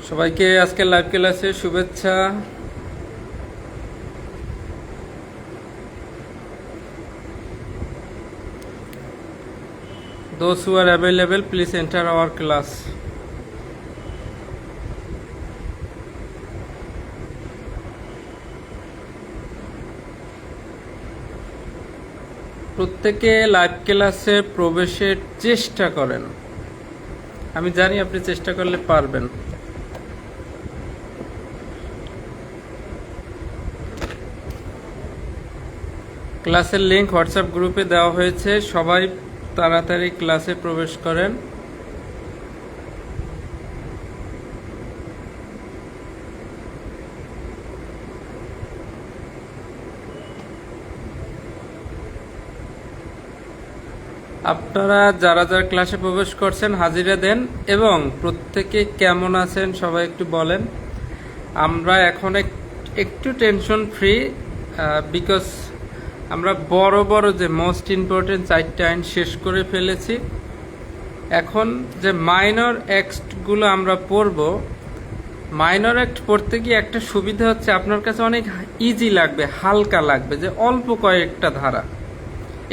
সবাইকে আজকে লাইভ ক্লাসে শুভেচ্ছা। Those who are available, please enter our class. প্রত্যেকে লাইভ ক্লাসে প্রবেশের চেষ্টা করেন। আমি জানি আপনি চেষ্টা করলে পারবেন। ক্লাসের লিংক হোয়াটসঅ্যাপ গ্রুপে দেওয়া হয়েছে, সবাই তাড়াতাড়ি ক্লাসে প্রবেশ করেন। আপনারা যারা যারা ক্লাসে প্রবেশ করছেন হাজিরা দেন এবং প্রত্যেকে কেমন আছেন সবাই একটু বলেন। আমরা এখন একটু টেনশন ফ্রি, বিকজ আমরা বড় বড় যে মোস্ট ইম্পর্টেন্ট 4টা আইন শেষ করে ফেলেছি। এখন যে মাইনর অ্যাক্টগুলো আমরা পড়ব, মাইনর অ্যাক্ট পড়তে গিয়ে একটা সুবিধা হচ্ছে আপনার কাছে অনেক ইজি লাগবে, হালকা লাগবে, যে অল্প কয়েকটা ধারা,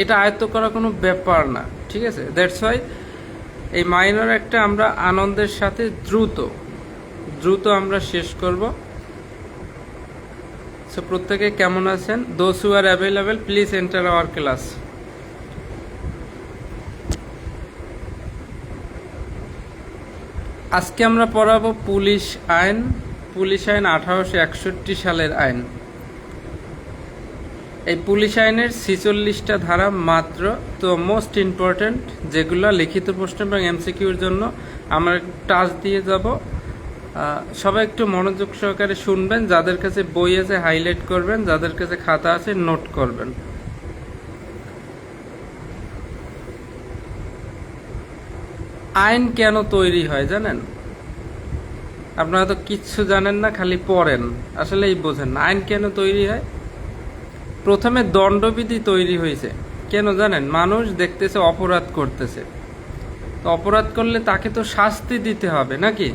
এটা আয়ত্ত করা কোনো ব্যাপার না। ঠিক আছে, দ্যাটস ওয়াই এই মাইনর অ্যাক্টটা আমরা আনন্দের সাথে দ্রুত আমরা শেষ করব। সো প্রত্যেকে কেমন আছেন? Those who are available please enter our class. আজকে আমরা পড়াবো পুলিশ আইন 1861 সালের আইন। এই পুলিশ আইনের 46টা ধারা মাত্র। তো মোস্ট ইম্পর্ট্যান্ট যেগুলো লিখিত প্রশ্ন এবং এমসিকিউর জন্য আমরা টাচ দিয়ে যাব। সবাই একটু মনোযোগ সহকারে শুনবেন, যাদের কাছে বই আছে হাইলাইট করবেন, যাদের কাছে খাতা আছে নোট করবেন। আইন কেন তৈরি হয় জানেন? আপনারা তো কিচ্ছু জানেন না, খালি পড়েন, আসলে এই বোঝেন না। আইন কেন তৈরি হয়? প্রথমে দণ্ডবিধি তৈরি হয়েছে কেন জানেন? মানুষ দেখতেছে অপরাধ করতেছে, তো অপরাধ করলে তাকে তো শাস্তি দিতে হবে নাকি?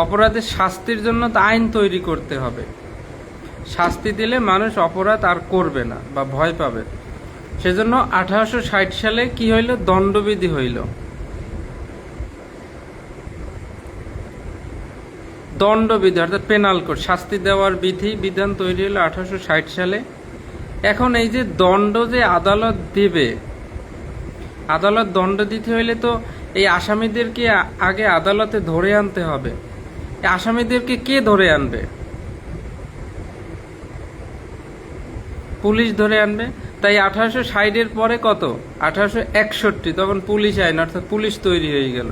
অপরাধের শাস্তির জন্য তো আইন তৈরি করতে হবে। শাস্তি দিলে মানুষ অপরাধ আর করবে না বা ভয় পাবে। সেজন্য 1860 সালে কি হইল? দণ্ডবিধি হইল। দণ্ডবিধি অর্থাৎ পেনাল কোড, শাস্তি দেওয়ার বিধান তৈরি হলো 1860 সালে। এখন এই যে দণ্ড যে আদালত দেবে, আদালত দণ্ড দিতে হইলে তো এই আসামিদেরকে আগে আদালতে ধরে আনতে হবে। এই আসামিদেরকে কে ধরে আনবে? পুলিশ ধরে আনবে। তাই 1860-এর পরে কত? 1861, তখন পুলিশ আইন অর্থাৎ পুলিশ তৈরি হয়ে গেল।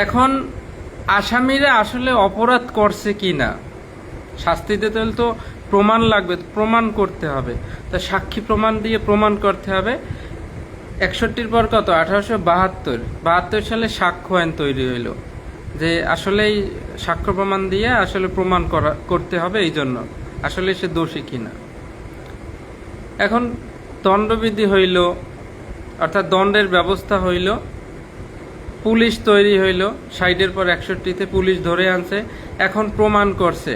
এখন আসামিরা আসলে অপরাধ করছে কি না, শাস্তি দিতে হলে তো প্রমাণ লাগবে, প্রমাণ করতে হবে। তা সাক্ষী প্রমাণ দিয়ে প্রমাণ করতে হবে। 61-র পর কত? 1872 সালে সাক্ষ্য আইন তৈরি হইল, যে আসলেই সাক্ষ্য প্রমাণ দিয়ে আসলে প্রমাণ করতে হবে, এই জন্য আসলে সে দোষী কিনা। এখন দণ্ডবিধি হইল অর্থাৎ দণ্ডের ব্যবস্থা হইল। পুলিশ তৈরি হইল 60-এর পর 61-তে পুলিশ ধরে আনছে, এখন প্রমাণ করছে,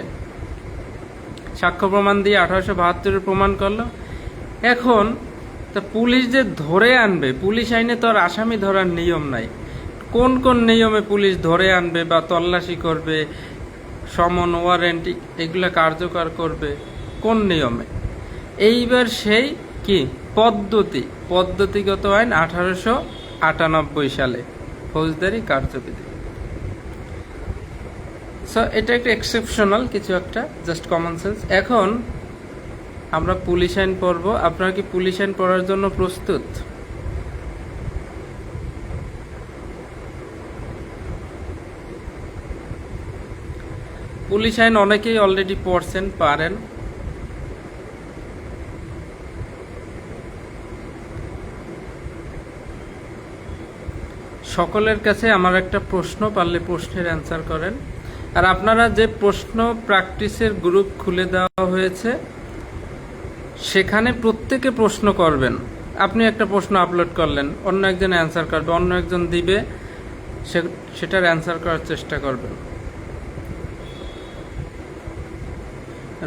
সাক্ষ্য প্রমাণ দিয়ে 1872-এ প্রমাণ করলো। এখন তা পুলিশ যে ধরে আনবে, পুলিশ আইনে তো আর আসামি ধরার নিয়ম নাই। কোন কোন নিয়মে পুলিশ ধরে আনবে বা তল্লাশি করবে, সমন ওয়ারেন্ট এগুলা কার্যকর করবে, কোন নিয়মে? এইবার সেই কি পদ্ধতিগত আইন 1898 সালে, ফৌজদারি কার্যবিধি। সো এটা একটা এক্সেপশনাল কিছু একটা, জাস্ট কমন সেন্স। এখন আমরা পুলিশ আইন পড়ব। আপনারা কি পুলিশ আইন পড়ার জন্য প্রস্তুত? পুলিশ আইন অনেকেই অলরেডি পড়ছেন, পারেন। সকলের কাছে আমার একটা প্রশ্ন, পারলে প্রশ্নের অ্যান্সার করেন। আর আপনারা যে প্রশ্ন প্র্যাকটিসের গ্রুপ খুলে দেওয়া হয়েছে সেখানে প্রত্যেকে প্রশ্ন করবেন। আপনি একটা প্রশ্ন আপলোড করলেন, অন্য একজন অ্যান্সার করবে, অন্য একজন দিবে, সেটার অ্যান্সার করার চেষ্টা করবেন।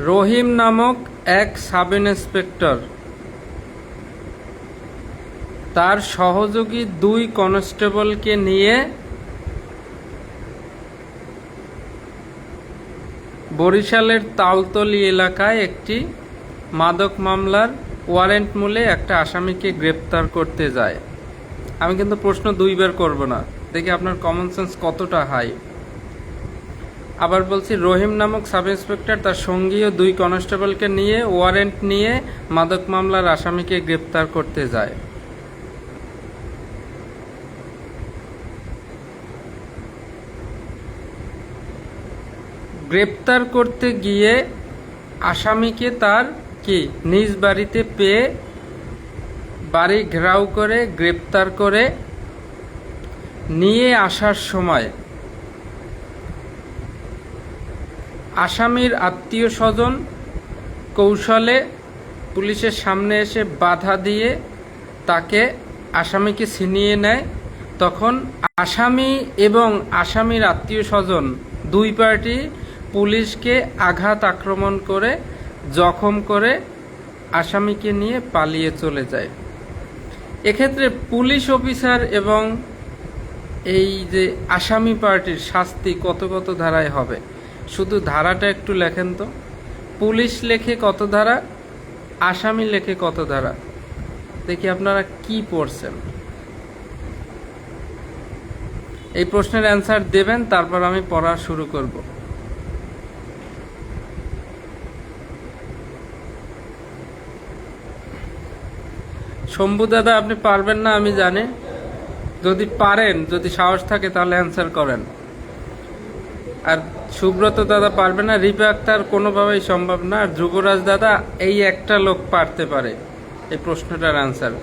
রহিম নামক এক সাব ইন্সপেক্টর তার সহযোগী 2 কনস্টেবলকে নিয়ে বরিশালের তালতলী এলাকায় একটি মাদক মামলার ওয়ারেন্ট মূলে একটা আসামিকে গ্রেপ্তার করতে যায়। আমি কিন্তু প্রশ্ন 2 বার করব না, দেখি আপনার কমন সেন্স কতটা হাই। আবার বলছি, রহিম নামক সাব ইন্সপেক্টর তার সঙ্গী ও 2 কনস্টেবলকে নিয়ে ওয়ারেন্ট নিয়ে মাদক মামলার আসামিকে গ্রেপ্তার করতে যায়। গ্রেপ্তার করতে গিয়ে আসামিকে তার নিজ বাড়িতে পেয়ে বাড়ি ঘেরাও করে গ্রেপ্তার করে নিয়ে আসার সময় আসামির আত্মীয় স্বজন কৌশলে পুলিশের সামনে এসে বাধা দিয়ে তাকে আসামিকে ছিনিয়ে নেয়। তখন আসামি এবং আসামির আত্মীয় স্বজন 2 পার্টি পুলিশকে আঘাত আক্রমণ করে জখম করে আসামিকে নিয়ে পালিয়ে চলে যায়। এক্ষেত্রে পুলিশ অফিসার এবং এই যে আসামি পার্টির শাস্তি কত কত ধারায় হবে, শুধু ধারাটা একটু লেখেন তো। পুলিশ লেখে কত ধারা, আসামি লেখে কত ধারা, দেখি আপনারা কি পড়ছেন। এই প্রশ্নের অ্যান্সার দেবেন, তারপর আমি পড়া শুরু করব। শম্ভু দাদা, আপনি পারবেন না আমি জানি, যদি পারেন, যদি সাহস থাকে তাহলে অ্যান্সার করেন। আর সুব্রত দাদা পারবে না, রিপা আক্তার কোনোভাবেই সম্ভব না, আর যুবরাজ দাদা এই একটা লোক পারতে পারে এই প্রশ্নটার অ্যান্সার।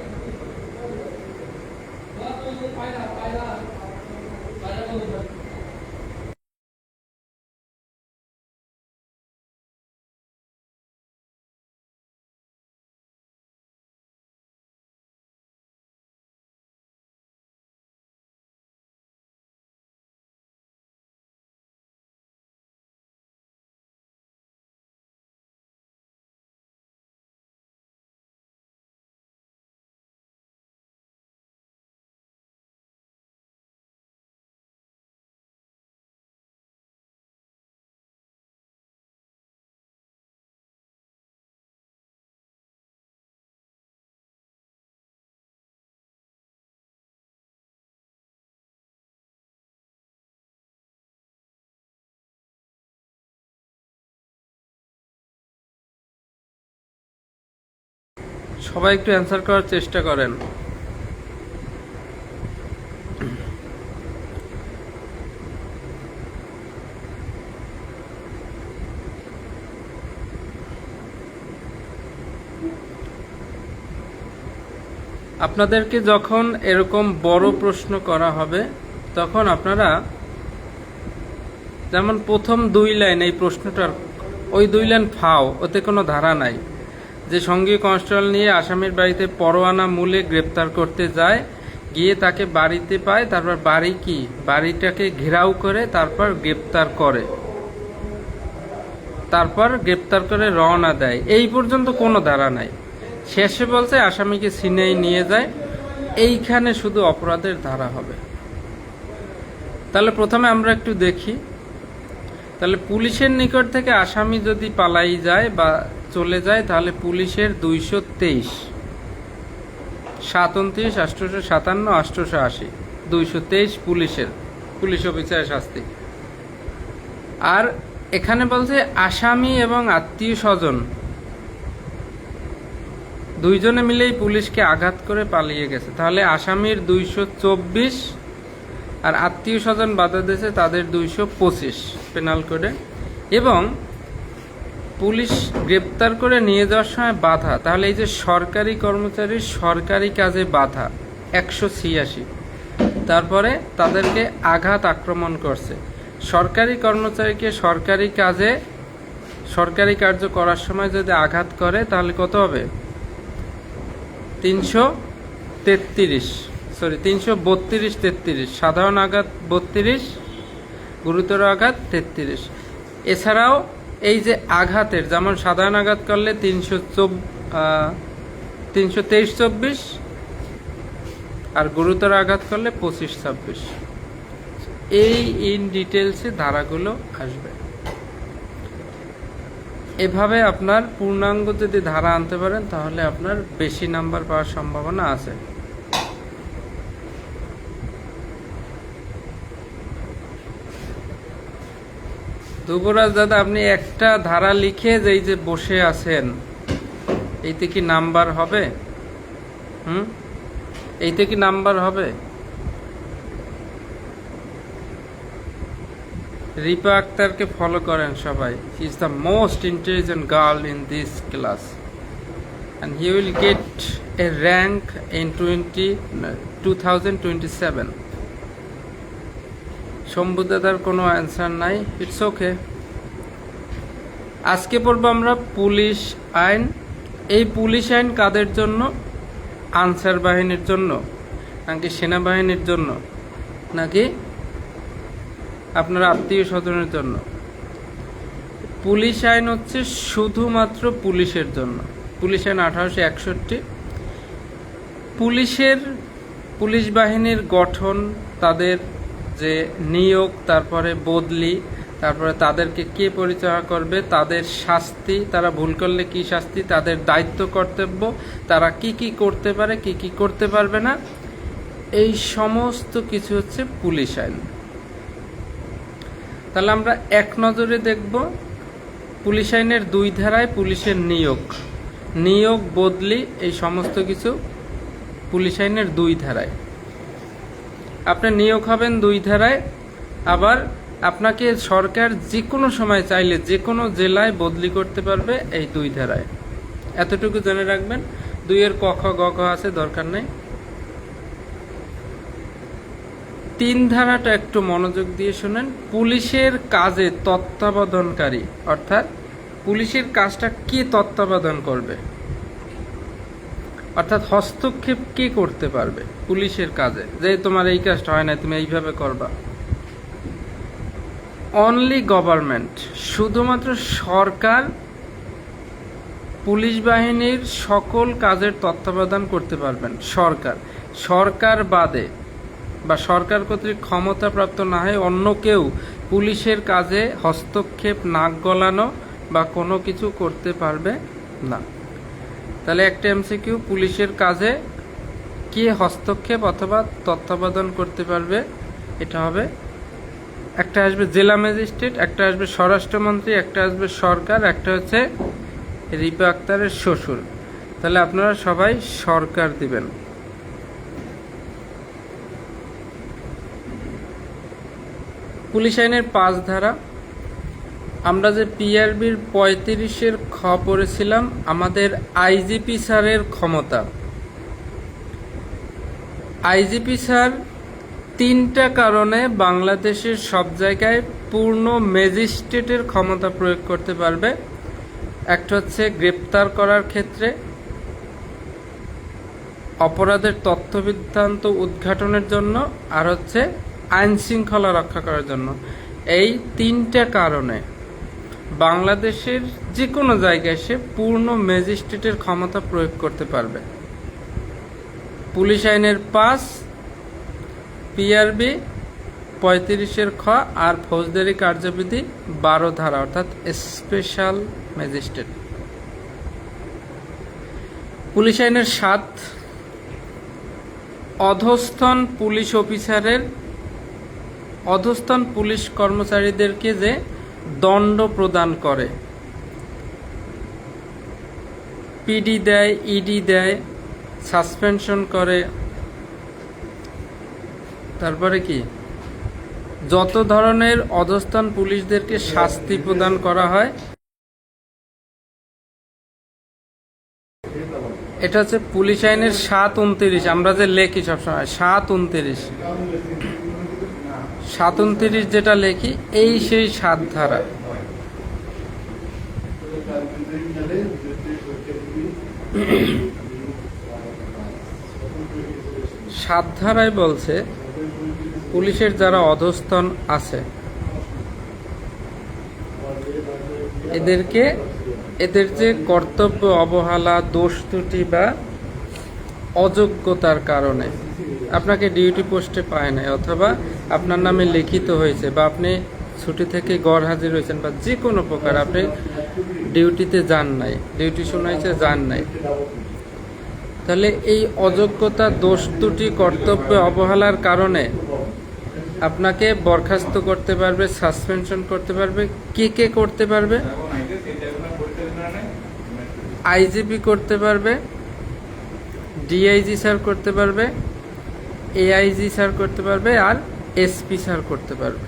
সবাই একটু অ্যান্সার করার চেষ্টা করেন। আপনাদেরকে যখন এরকম বড় প্রশ্ন করা হবে তখন আপনারা যেমন প্রথম 2 লাইন এই প্রশ্নটার, ওই 2 লাইন ফাও, ওতে কোনো ধারা নাই। যে সঙ্গীয় কনস্টেবল নিয়ে আসামির বাড়িতে পরোয়ানা মূলে গ্রেপ্তার করতে যায়, গিয়ে তাকে বাড়িতে পায়, তারপর বাড়িটাকে ঘেরাও করে তারপর গ্রেপ্তার করে রওনা দেয়, এই পর্যন্ত কোনো ধারা নাই। শেষে বলছে আসামিকে ছিনিয়ে নিয়ে যায়, এইখানে শুধু অপরাধের ধারা হবে। তাহলে প্রথমে আমরা একটু দেখি, তাহলে পুলিশের নিকট থেকে আসামি যদি পালাই যায় বা চলে যায়, তাহলে পুলিশের 223, 37, 857, 880, 223 পুলিশ অফিসারের শাস্তি। আর এখানে বলছে আসামি এবং আত্মীয় স্বজন 2 জনে মিলেই পুলিশকে আঘাত করে পালিয়ে গেছে, তাহলে আসামির 224 আর আত্মীয় স্বজন বাধা দিয়েছে তাদের 225 পেনাল কোডে। এবং পুলিশ গ্রেপ্তার করে নিয়ে যাওয়ার সময় বাধা, তাহলে এই যে সরকারি কর্মচারীর সরকারি কাজে বাধা 186, তারপরে তাদেরকে আঘাত আক্রমণ করছে। সরকারি কর্মচারীকে সরকারি কার্য করার সময় যদি আঘাত করে তাহলে কত হবে? 332-33, সাধারণ আঘাত 32, গুরুতর আঘাত 33। এছাড়াও এই যে আঘাতের, যেমন সাধারণ আঘাত করলে 323-24, আর গুরুতর আঘাত করলে 25-26। এই ইন ডিটেলসে ধারাগুলো আসবে। এভাবে আপনার পূর্ণাঙ্গ যদি ধারা আনতে পারেন তাহলে আপনার বেশি নাম্বার পাওয়ার সম্ভাবনা আছে। দুপুরাজ দাদা, আপনি একটা ধারা লিখে যেই যে বসে আছেন, এইতে কি নাম্বার হবে? এইতে কি নাম্বার হবে? রিপা আক্তারকে ফলো করেন সবাই। He is the most intelligent girl in this class and he will get a rank in 2027. Shambhu দাদার কোনো অ্যান্সার নাই, ইটস ওকে। আজকে পড়ব আমরা পুলিশ আইন। এই পুলিশ আইন কাদের জন্য? আনসার বাহিনীর জন্য, নাকি সেনাবাহিনীর জন্য, নাকি আপনার আত্মীয় স্বজনের জন্য? পুলিশ আইন হচ্ছে শুধুমাত্র পুলিশের জন্য। পুলিশ আইন 1861। পুলিশ বাহিনীর গঠন, তাদের যে নিয়োগ, তারপরে বদলি, তারপরে তাদেরকে কে পরিচালনা করবে, তাদের শাস্তি, তারা ভুল করলে কি শাস্তি, তাদের দায়িত্ব কর্তব্য, তারা কি কি করতে পারে, কি কি করতে পারবে না, এই সমস্ত কিছু হচ্ছে পুলিশ আইন। তাহলে আমরা এক নজরে দেখব পুলিশ আইনের 2 ধারায় পুলিশের নিয়োগ, বদলি, এই সমস্ত কিছু পুলিশ আইনের 2 ধারায়। আপনি নিয়োগ হবেন 2 ধারায়, আবার আপনাকে সরকার যে কোনো সময় চাইলে যে কোনো জেলায় বদলি করতে পারবে এই 2 ধারায়। এতটুকু জেনে রাখবেন। 2 এর ক খ গ ঘ আছে, দরকার নেই। 3 ধারাটা একটু মনোযোগ দিয়ে শুনেন। পুলিশের কাজে তত্ত্বাবধানকারী, অর্থাৎ পুলিশের কাজটা কে তত্ত্বাবধান করবে, অর্থাৎ হস্তক্ষেপ কে করতে পারবে পুলিশের কাজে, যে তোমার এই কাজটা হয় না, তুমি এইভাবে করবা। অনলি গভর্নমেন্ট, শুধুমাত্র সরকার পুলিশ বাহিনীর সকল কাজের তত্ত্বাবধান করতে পারবেন। সরকার বাদে বা সরকার কর্তৃক ক্ষমতাপ্রাপ্ত না হয় অন্য কেউ পুলিশের কাজে হস্তক্ষেপ, নাক গলানো বা কোনো কিছু করতে পারবে না। তাহলে একটা এমসিকিউ, পুলিশের কাজে কে হস্তক্ষেপ অথবা তত্ত্বাবধান করতে পারবে, এটা হবে, একটা আসবে জেলা ম্যাজিস্ট্রেট, একটা আসবে স্বরাষ্ট্রমন্ত্রী, একটা আসবে সরকার, একটা হচ্ছে রিপা আক্তারের শ্বশুর। তাহলে আপনারা সবাই সরকার দিবেন। পুলিশ আইনের 5 ধারা। আমরা যে পিআরবির 35-এর খ পড়েছিলাম, আমাদের আইজিপি স্যারের ক্ষমতা। আইজিপি স্যার 3টা কারণে বাংলাদেশের সব জায়গায় পূর্ণ ম্যাজিস্ট্রেটের ক্ষমতা প্রয়োগ করতে পারবে। একটা হচ্ছে গ্রেপ্তার করার ক্ষেত্রে, অপরাধের তথ্য বৃত্তান্ত উদ্ঘাটনের জন্য, আর হচ্ছে আইন শৃঙ্খলা রক্ষা করার জন্য। এই 3টা কারণে বাংলাদেশের যে কোনো জায়গায় সে পূর্ণ ম্যাজিস্ট্রেটের ক্ষমতা প্রয়োগ করতে পারবে। পুলিশ আইনের 5, পিআরবি 35-এর খ, আর ফৌজদারি কার্যবিধি 12 ধারা, অর্থাৎ স্পেশাল ম্যাজিস্ট্রেট। পুলিশ আইনের 7, অধস্তন পুলিশ অফিসারের, অধস্তন পুলিশ কর্মচারীদেরকে যে দণ্ড প্রদান করে, পিডি দেয়, ইডি দেয়, সাসপেনশন করে, তারপরে কি যত ধরনের অধস্তন পুলিশদেরকে শাস্তি প্রদান করা হয়, এটা হচ্ছে পুলিশ আইনের 7-29। আমরা যে লেখি সবসময় 7-29 যেটা লেখি, এই সেই 7 ধারা। 7 ধারায় বলছে পুলিশের যারা অধস্তন আছে এদের যে কর্তব্য অবহেলা, দোষ ত্রুটি বা অযোগ্যতার কারণে আপনাকে ডিউটি পোস্টে পায় নাই, অথবা আপনার নামে লিখিত হয়েছে, বা আপনি ছুটি থেকে গড় হাজির হয়েছেন, বা যে কোনো প্রকার আপনি ডিউটিতে যান নাই, ডিউটি শোনাইছে যান নাই, তাহলে এই অযোগ্যতা, দোষ ত্রুটি, কর্তব্য অবহেলার কারণে আপনাকে বরখাস্ত করতে পারবে, সাসপেনশন করতে পারবে। কে করতে পারবে? আইজিপি করতে পারবে, ডিআইজি স্যার করতে পারবে, এআইজি স্যার করতে পারবে, আর এসপি স্যার করতে পারবে।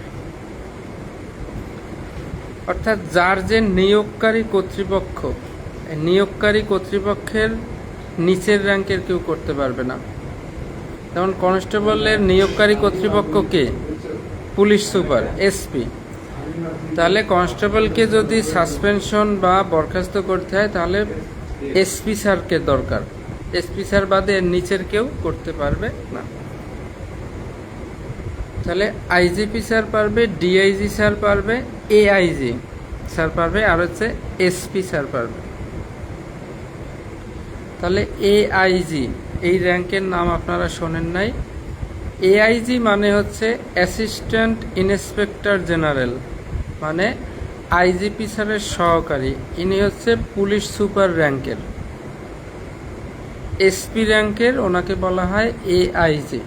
অর্থাৎ যার যে নিয়োগকারী কর্তৃপক্ষ, নিয়োগকারী কর্তৃপক্ষের নিচের র্যাঙ্কের কেউ করতে পারবে না। যেমন কনস্টেবলের নিয়োগকারী কর্তৃপক্ষ কে? Police super, SP. তাহলে কনস্টেবলকে যদি সাসপেনশন বা বরখাস্ত করতে হয় তাহলে এসপি স্যারকে দরকার। এসপি স্যার বাদে এর নিচের কেউ করতে পারবে না। তাহলে আইজিপি স্যার পারবে, ডিআইজি স্যার পারবে, এআইজি স্যার পারবে, আর হচ্ছে এসপি স্যার পারবে। তাহলে এআইজি এই র্যাঙ্কের নাম আপনারা শোনেন নাই। এআইজি মানে হচ্ছে অ্যাসিস্ট্যান্ট ইন্সপেক্টর জেনারেল, মানে আইজিপি স্যারের সহকারী। ইনি হচ্ছে পুলিশ সুপার র্যাঙ্কের। এসপি র্যাঙ্কের ওনাকে বলা হয় এআইজি।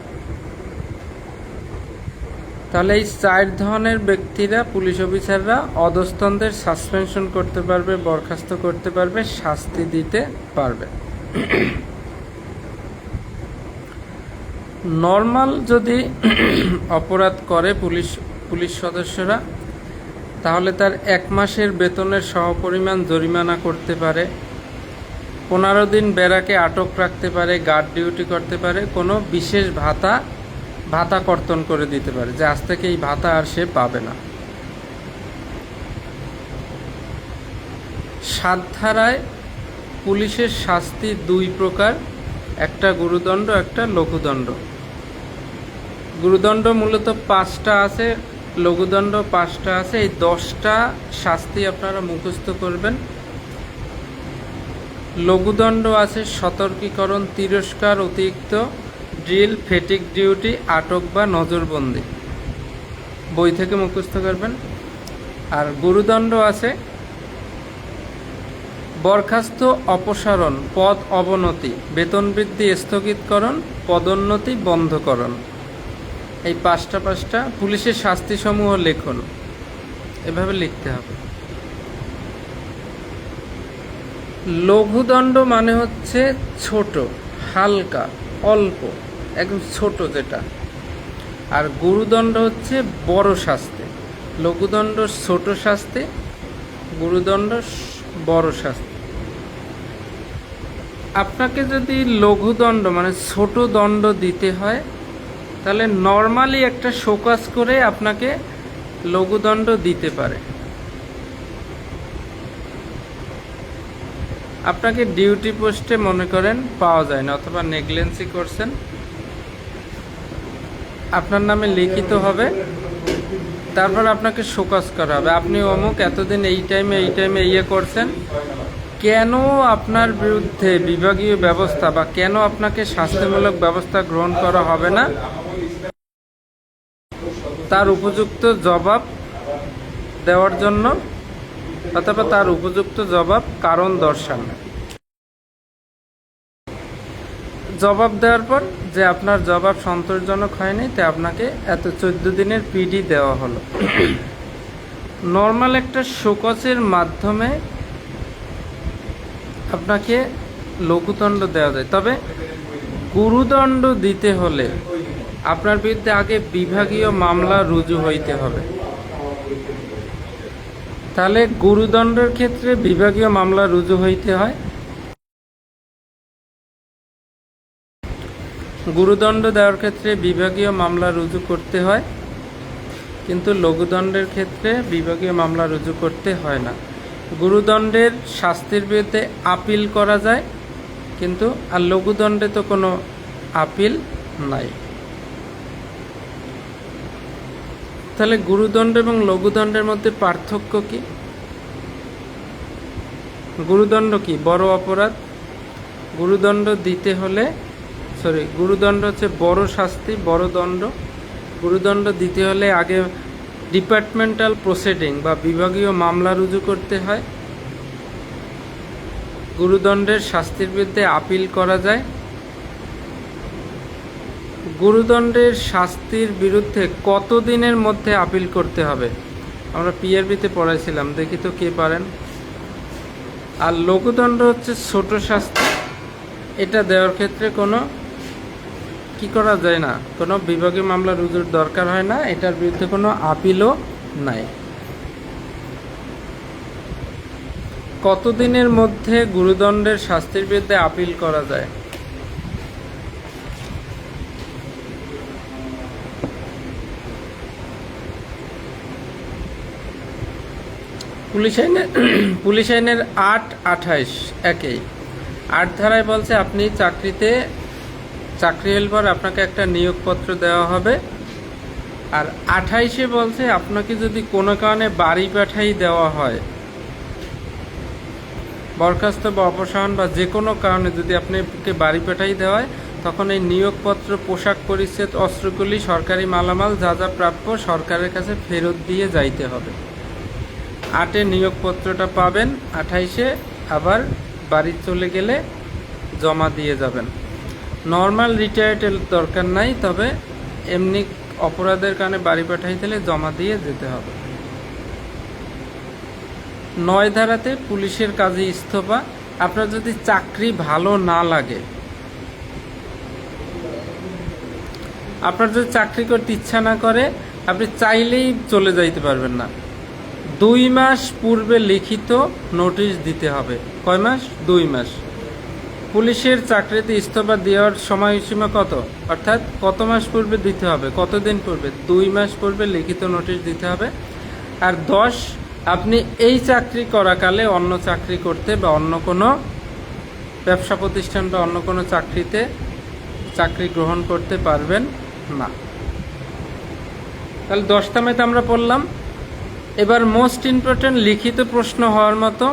তাহলে এই 4 ধরনের ব্যক্তিরা, পুলিশ অফিসাররা অধস্তনদের সাসপেনশন করতে পারবে, বরখাস্ত করতে পারবে, শাস্তি দিতে পারবে। নর্মাল যদি অপরাধ করে পুলিশ সদস্যরা, তাহলে তার 1 মাসের বেতনের সহপরিমাণ জরিমানা করতে পারে, 15 দিন ব্যারাকে আটক রাখতে পারে, গার্ড ডিউটি করতে পারে, কোনো বিশেষ ভাতা কর্তন করে দিতে পারে যে আজ থেকে এই ভাতা আর সে পাবে না। 7 ধারায় পুলিশের শাস্তি 2 প্রকার, একটা গুরুদণ্ড, একটা লঘুদণ্ড। গুরুদণ্ড মূলত 5টা আছে, লঘুদণ্ড 5টা আছে। এই 10টা শাস্তি আপনারা মুখস্থ করবেন। লঘুদণ্ড আছে সতর্কীকরণ, তিরস্কার, অতিরিক্ত ড্রিল, ফেটিক ডিউটি, আটক বা নজরবন্দি। বই থেকে মুখস্থ করবেন। আর গুরুদণ্ড আছে বরখাস্ত, অপসারণ, পদ অবনতি, বেতন বৃদ্ধি স্থগিতকরণ, পদোন্নতি বন্ধকরণ। এই 5টা পুলিশের শাস্তিসমূহ লেখন, এভাবে লিখতে হবে। লঘুদণ্ড মানে হচ্ছে ছোট, হালকা, অল্প, একদম ছোট যেটা। আর গুরুদণ্ড হচ্ছে বড় শাস্তি। লঘুদণ্ড ছোট শাস্তি, গুরুদণ্ড বড় শাস্তি। আপনাকে যদি লঘুদণ্ড মানে ছোট দণ্ড দিতে হয়, তাহলে নর্মালি একটা শোকজ করে আপনাকে লঘুদণ্ড দিতে পারে। আপনাকে ডিউটি পোস্টে মনে করেন পাওয়া যায় না, অথবা নেগলেন্সি করছেন, আপনার নামে লিখিত হবে, তারপর আপনাকে শোকজ করা হবে, আপনি অমুক এতদিন এই টাইমে ইয়ে করছেন, কেন আপনার বিরুদ্ধে বিভাগীয় ব্যবস্থা বা কেন আপনাকে শাস্তিমূলক ব্যবস্থা গ্রহণ করা হবে না, তার উপযুক্ত জবাব দেওয়ার জন্য, অথবা তার উপযুক্ত জবাব কারণ দর্শান। জবাব দেওয়ার পর যে আপনার জবাব সন্তোষজনক হয়নি, তাই আপনাকে এত 14 দিনের পিডি দেওয়া হলো। নর্মাল একটা শোকজের মাধ্যমে আপনাকে লঘুদণ্ড দেওয়া যায়। তবে গুরুদণ্ড দিতে হলে আপনার বিরুদ্ধে আগে বিভাগীয় মামলা রুজু হইতে হবে। তাহলে গুরুদণ্ডের ক্ষেত্রে বিভাগীয় মামলা রুজু হইতে হয়। গুরুদণ্ড দেওয়ার ক্ষেত্রে বিভাগীয় মামলা রুজু করতে হয়, কিন্তু লঘুদণ্ডের ক্ষেত্রে বিভাগীয় মামলা রুজু করতে হয় না। গুরুদণ্ডের শাস্তির বিরুদ্ধে আপিল করা যায়, কিন্তু আর লঘুদণ্ডে তো কোনো আপিল নাই। তাহলে গুরুদণ্ড এবং লঘুদণ্ডের মধ্যে পার্থক্য কি? গুরুদণ্ড কি? বড় অপরাধ। গুরুদণ্ড দিতে হলে গুরুদণ্ড হচ্ছে বড় শাস্তি, বড় দণ্ড। গুরুদণ্ড দিতে হলে আগে ডিপার্টমেন্টাল প্রসিডিং বা বিভাগীয় মামলা রুজু করতে হয়। গুরুদণ্ডের শাস্তির বিরুদ্ধে আপিল করা যায়। গুরুদণ্ডের শাস্তির বিরুদ্ধে কতদিনের মধ্যে আপিল করতে হবে? আমরা পিআরবিতে পড়াইছিলাম, দেখি তো কে পারেন। আর লঘুদণ্ড হচ্ছে ছোট শাস্তি, এটা দেওয়ার ক্ষেত্রে কোনো কি করা যায় না, কোনো বিভাগীয় মামলা রুজুর দরকার হয় না, এটার বিরুদ্ধে কোনো আপিলও নাই। কতদিনের মধ্যে গুরুদণ্ডের শাস্তির বিরুদ্ধে আপিল করা যায়? পুলিশ আইনের 8-28 একই 8 ধারায় বলছে আপনি চাকরি হেল্পার, আপনাকে একটা নিয়োগপত্র দেওয়া হবে। আর 28-এ বলছে আপনাকে যদি কোনো কারণে বাড়ি পাঠাই দেওয়া হয়, বরখাস্ত বা অপসারণ বা যে কোনো কারণে যদি আপনাকে বাড়ি পাঠাই দেওয়া হয়, তখন এই নিয়োগপত্র, পোশাক পরিচ্ছদ, অস্ত্রগুলি, সরকারি মালামাল যা যা প্রাপ্য সরকারের কাছে ফেরত দিয়ে যাইতে হবে। 8-এ নিয়োগপত্রটা পাবেন, 28-এ আবার বাড়ি চলে গেলে জমা দিয়ে যাবেন। নর্মাল রিটায়ার্ডের দরকার নাই, তবে এমনি অপরাধের কারণে বাড়ি পাঠাই দিলে জমা দিয়ে যেতে হবে। 9 ধারাতে পুলিশের কাজে ইস্তফা। আপনার যদি চাকরি ভালো না লাগে, আপনার যদি চাকরি করতে ইচ্ছা না করে, আপনি চাইলেই চলে যাইতে পারবেন না। 2 মাস পূর্বে লিখিত নোটিশ দিতে হবে। কয় মাস? 2 মাস। পুলিশের চাকরিতে ইস্তফা দেওয়ার সময়সীমা কত? অর্থাৎ কত মাস পূর্বে দিতে হবে? কতদিন পূর্বে? 2 মাস পূর্বে লিখিত নোটিশ দিতে হবে। আর 10, আপনি এই চাকরি করাকালে অন্য চাকরি করতে বা অন্য কোনো ব্যবসা প্রতিষ্ঠান বা অন্য কোনো চাকরিতে চাকরি গ্রহণ করতে পারবেন না। তাহলে 10টা মেয়াদ আমরা পড়লাম। এবার মোস্ট ইম্পর্টেন্ট লিখিত প্রশ্ন হওয়ার মতো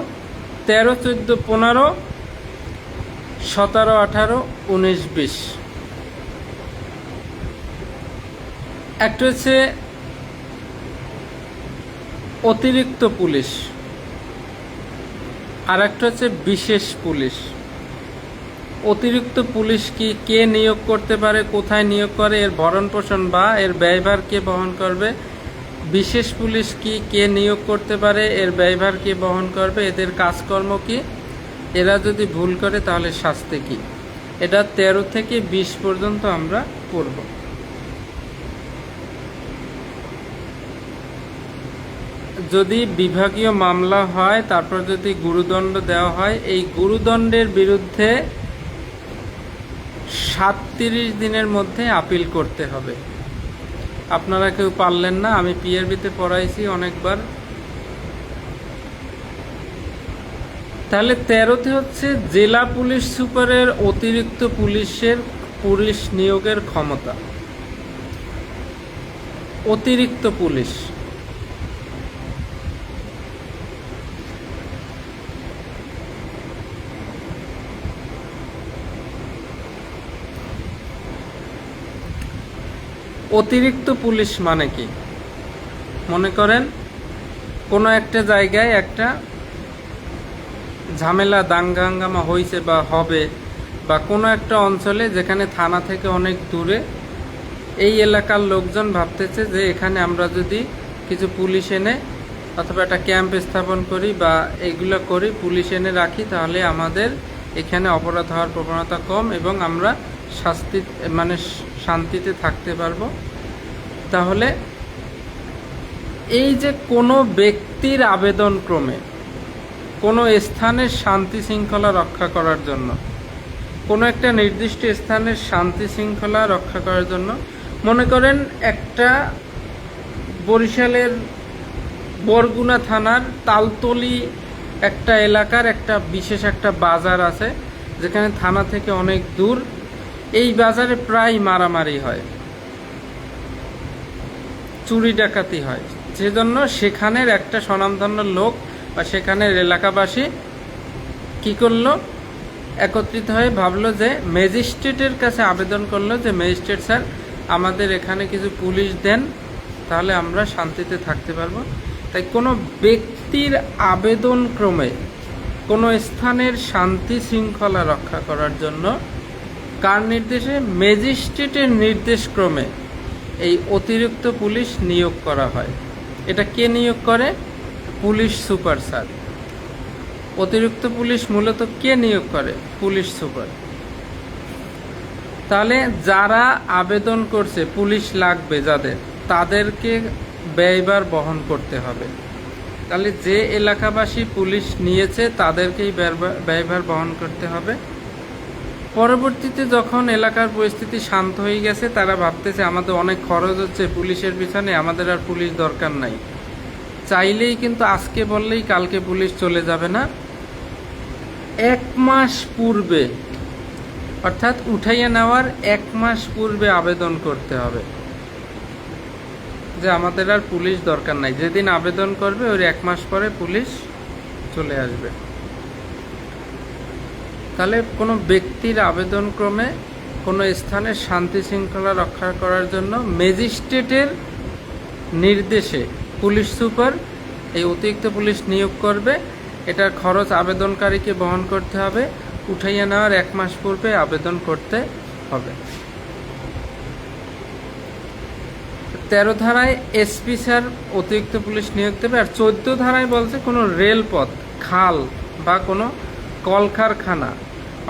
13, 14, 15, 17, 18, 19, 20। একটা হচ্ছে অতিরিক্ত পুলিশ, আর একটা হচ্ছে বিশেষ পুলিশ। অতিরিক্ত পুলিশ কি, কে নিয়োগ করতে পারে, কোথায় নিয়োগ করে, এর ভরণ পোষণ বা এর ব্যয়ভার কে বহন করবে? বিশেষ পুলিশ কি, কে নিয়োগ করতে পারে, এর ব্যয়ভার কে বহন করবে, এদের কাজকর্ম কি, এরা যদি ভুল করে তাহলে শাস্তি কি? এটা 13 থেকে 20 পর্যন্ত আমরা পড়ব। যদি বিভাগীয় মামলা হয়, তারপর যদি গুরুদণ্ড দেওয়া হয়, এই গুরুদণ্ডের বিরুদ্ধে 37 দিনের মধ্যে আপিল করতে হবে। আপনারা কেউ পারলেন না, আমি পিআরবিতে পড়াইছি অনেকবার। তাহলে 13তে হচ্ছে জেলা পুলিশ সুপারের অতিরিক্ত পুলিশ নিয়োগের ক্ষমতা। অতিরিক্ত পুলিশ, অতিরিক্ত পুলিশ মানে কি? মনে করেন কোনো একটা জায়গায় একটা ঝামেলা, দাঙ্গা হাঙ্গামা হয়েছে বা হবে, বা কোনো একটা অঞ্চলে যেখানে থানা থেকে অনেক দূরে, এই এলাকার লোকজন ভাবতেছে যে এখানে আমরা যদি কিছু পুলিশ এনে অথবা একটা ক্যাম্প স্থাপন করি বা এইগুলো করি, পুলিশ এনে রাখি, তাহলে আমাদের এখানে অপরাধ হওয়ার প্রবণতা কম এবং আমরা শান্তিতে থাকতে পারবো। তাহলে এই যে কোনো ব্যক্তির আবেদন ক্রমে কোনো স্থানের শান্তি শৃঙ্খলা রক্ষা করার জন্য, কোনো একটা নির্দিষ্ট স্থানের শান্তি শৃঙ্খলা রক্ষা করার জন্য, মনে করেন একটা বরিশালের বরগুনা থানার তালতলি একটা এলাকার একটা বিশেষ একটা বাজার আছে, যেখানে থানা থেকে অনেক দূর। এই বাজারে প্রায় মারামারি হয়, চুরি ডাকাতি হয়, সেজন্য সেখানের একটা স্বনামধন্য লোক বা সেখানের এলাকাবাসী কি করলো, একত্রিত হয়ে ভাবলো যে ম্যাজিস্ট্রেটের কাছে আবেদন করলো যে ম্যাজিস্ট্রেট স্যার, আমাদের এখানে কিছু পুলিশ দেন, তাহলে আমরা শান্তিতে থাকতে পারবো। তাই কোনো ব্যক্তির আবেদন ক্রমে কোনো স্থানের শান্তি শৃঙ্খলা রক্ষা করার জন্য কার নির্দেশে, ম্যাজিস্ট্রেটের নির্দেশ ক্রমে এই অতিরিক্ত পুলিশ নিয়োগ করা হয়। এটা কে নিয়োগ করে? Police super sir. অতিরিক্ত পুলিশ মূলত কে নিয়োগ করে? Police super. তাহলে যারা আবেদন করছে পুলিশ লাগবে যাদের, তাদেরকে ব্যয়ভার বহন করতে হবে। তাহলে যে এলাকাবাসী পুলিশ নিয়েছে তাদেরকেই ব্যয়ভার বহন করতে হবে। পরবর্তীতে যখন এলাকার পরিস্থিতি শান্ত হয়ে গেছে, তারা ভাবতেছে আমাদের অনেক খরচ হচ্ছে পুলিশের পিছনে, আমাদের আর পুলিশ দরকার নাই। চাইলেই কিন্তু আজকে বললেই কালকে পুলিশ চলে যাবে না। 1 মাস পূর্বে, অর্থাৎ উঠাইয়া নেওয়ার 1 মাস পূর্বে আবেদন করতে হবে যে আমাদের আর পুলিশ দরকার নাই। যেদিন আবেদন করবে ওই 1 মাস পরে পুলিশ চলে আসবে। তাহলে কোনো ব্যক্তির আবেদন ক্রমে কোনো স্থানের শান্তি শৃঙ্খলা রক্ষা করার জন্য ম্যাজিস্ট্রেটের নির্দেশে পুলিশ সুপার এই অতিরিক্ত পুলিশ নিয়োগ করবে। এটার খরচ আবেদনকারীকে বহন করতে হবে। উঠাইয়া নেওয়ার 1 মাস পূর্বে আবেদন করতে হবে। 13 ধারায় এসপি স্যার অতিরিক্ত পুলিশ নিয়োগ দেবে। আর 14 ধারায় বলছে কোনো রেলপথ, খাল বা কোনো কলকারখানা,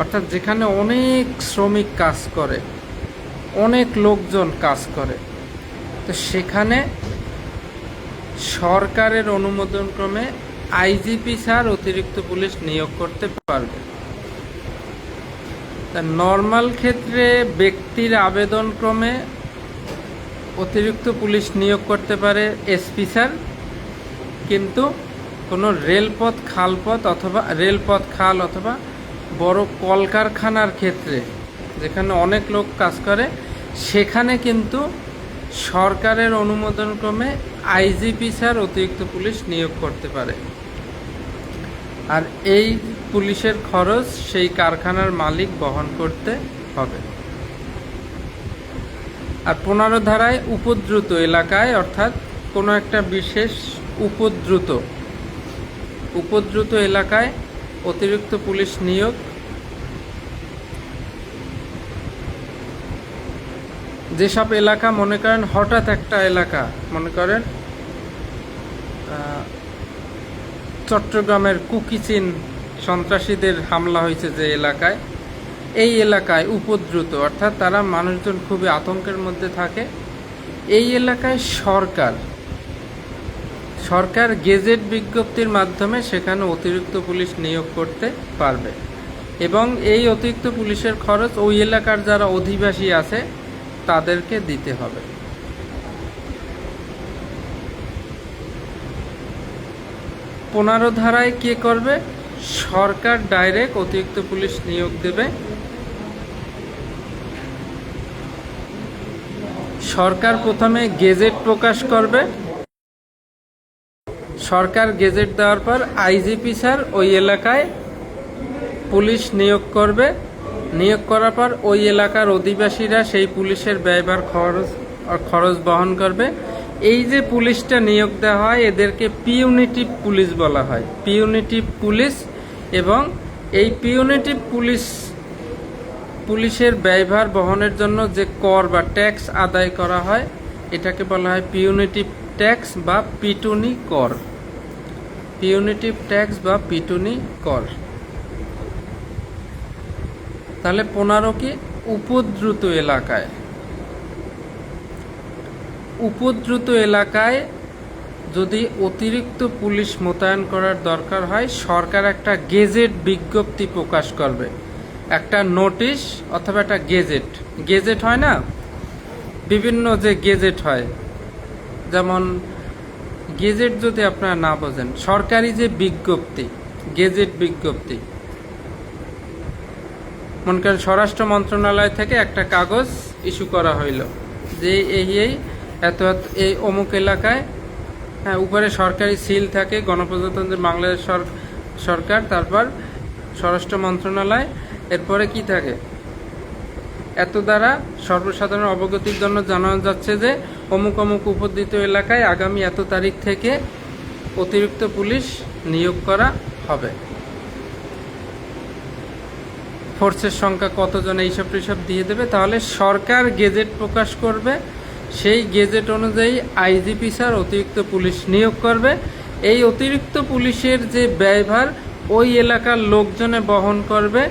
অর্থাৎ যেখানে অনেক শ্রমিক কাজ করে, অনেক লোকজন কাজ করে, তো সেখানে সরকারের অনুমোদন ক্রমে আইজিপি স্যার অতিরিক্ত পুলিশ নিয়োগ করতে পারবে। তা নর্মাল ক্ষেত্রে ব্যক্তির আবেদন ক্রমে অতিরিক্ত পুলিশ নিয়োগ করতে পারে এসপি স্যার, কিন্তু কোনো রেলপথ, খালপথ অথবা রেলপথ, খাল অথবা বড় কলকারখানার ক্ষেত্রে যেখানে অনেক লোক কাজ করে, সেখানে কিন্তু সরকারের অনুমোদন ক্রমে আইজিপি স্যার অতিরিক্ত পুলিশ নিয়োগ করতে পারে। আর এই পুলিশের খরচ সেই কারখানার মালিক বহন করতে হবে। আর 15 ধারায় উপদ্রুত এলাকায়, অর্থাৎ কোনো একটা বিশেষ উপদ্রুত এলাকায় অতিরিক্ত পুলিশ নিয়োগ। যেসব এলাকা মনে করেন হঠাৎ একটা এলাকা, মনে করেন চট্টগ্রামের কুকিচিন সন্ত্রাসীদের হামলা হয়েছে যে এলাকায়, এই এলাকায় উপদ্রুত, অর্থাৎ তারা মানুষজন খুবই আতঙ্কের মধ্যে থাকে, এই এলাকায় সরকার গেজেট বিজ্ঞপ্তির মাধ্যমে সেখানে অতিরিক্ত পুলিশ নিয়োগ করতে পারবে। এবং এই অতিরিক্ত পুলিশের খরচ ওই এলাকার যারা অধিবাসী আছে তাদেরকে দিতে হবে। পনেরো ধারায় কে করবে? সরকার ডাইরেক্ট অতিরিক্ত পুলিশ নিয়োগ দেবে। সরকার প্রথমে গেজেট প্রকাশ করবে। সরকার গেজেট দেওয়ার পর আইজিপি স্যার ওই এলাকায় পুলিশ নিয়োগ করবে। নিয়োগ করার পর ওই এলাকার অধিবাসীরা সেই পুলিশের ব্যয়ভার খরচ বহন করবে। এই যে পুলিশটা নিয়োগ দেওয়া হয় এদেরকে পিউনিটিভ পুলিশ বলা হয়, পিউনিটিভ পুলিশ। এবং এই পিউনিটিভ পুলিশের ব্যয়ভার বহনের জন্য যে কর বা ট্যাক্স আদায় করা হয় এটাকে বলা হয় পিউনিটিভ ট্যাক্স বা পিটুনি কর। পিউনিটিভ ট্যাক্স বা পিটুনি কর। তাহলে 15 কি? উপদ্রুত এলাকায়, উপদ্রুত এলাকায় যদি অতিরিক্ত পুলিশ মোতায়েন করার দরকার হয়, সরকার একটা গেজেট বিজ্ঞপ্তি প্রকাশ করবে, একটা নোটিশ অথবা একটা গেজেট হয় না, বিভিন্ন যে গেজেট হয়, যেমন গেজেট যদি আপনারা না বোঝেন, সরকারি যে বিজ্ঞপ্তি, গেজেট বিজ্ঞপ্তি, মনে করেন স্বরাষ্ট্র মন্ত্রণালয় থেকে একটা কাগজ ইস্যু করা হইল যে এই এত এই অমুক এলাকায়, হ্যাঁ, উপরে সরকারি সিল থাকে গণপ্রজাতন্ত্রী বাংলাদেশ সরকার, তারপর স্বরাষ্ট্র মন্ত্রণালয়, এরপরে কি থাকে, এত দ্বারা সর্বসাধারণ অবগতির জন্য জানানো যাচ্ছে যে অমুক অমুক উপদ্রুত এলাকায় আগামী এত তারিখ থেকে অতিরিক্ত পুলিশ নিয়োগ করা হবে, ফোর্সের সংখ্যা কতজন, এইসব টিসব দিয়ে দেবে। তাহলে সরকার গেজেট প্রকাশ করবে, সেই গেজেট অনুযায়ী আইজিপি স্যার অতিরিক্ত পুলিশ নিয়োগ করবে। এই অতিরিক্ত পুলিশের যে ব্যয়ভার ওই এলাকার লোকজনে বহন করবে,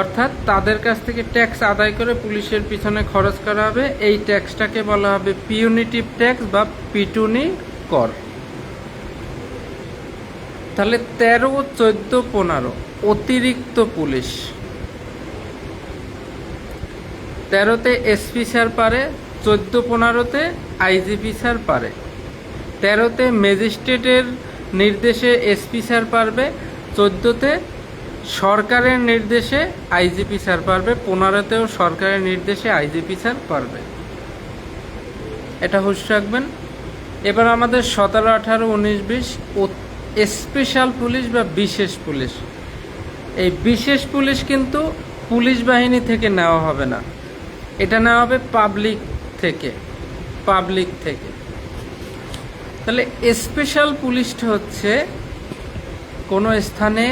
অর্থাৎ তাদের কাছ থেকে ট্যাক্স আদায় করে পুলিশের পিছনে খরচ করা হবে। এই ট্যাক্সটাকে বলা হবে পিউনিটিভ ট্যাক্স বা পিটুনি কর। তাহলে 13, 14, 15 অতিরিক্ত পুলিশ। 13তে এসপি স্যার পারে, 14, 15তে আইজিপি স্যার পারে, 13তে ম্যাজিস্ট্রেটের নির্দেশে এসপি স্যার পারবে, 14তে সরকারের নির্দেশে আইজিপি স্যার পারবে, 15তেও সরকারের নির্দেশে আইজিপি স্যার পারবে। এটা হুঁশ রাখবেন। এবার আমাদের 17, 18, 19, 20 স্পেশাল পুলিশ বা বিশেষ পুলিশ। এই বিশেষ পুলিশ কিন্তু পুলিশ বাহিনী থেকে নেওয়া হবে না, এটা নেওয়া হবে পাবলিক থেকে। তাহলে স্পেশাল পুলিশটা হচ্ছে কোনো স্থানে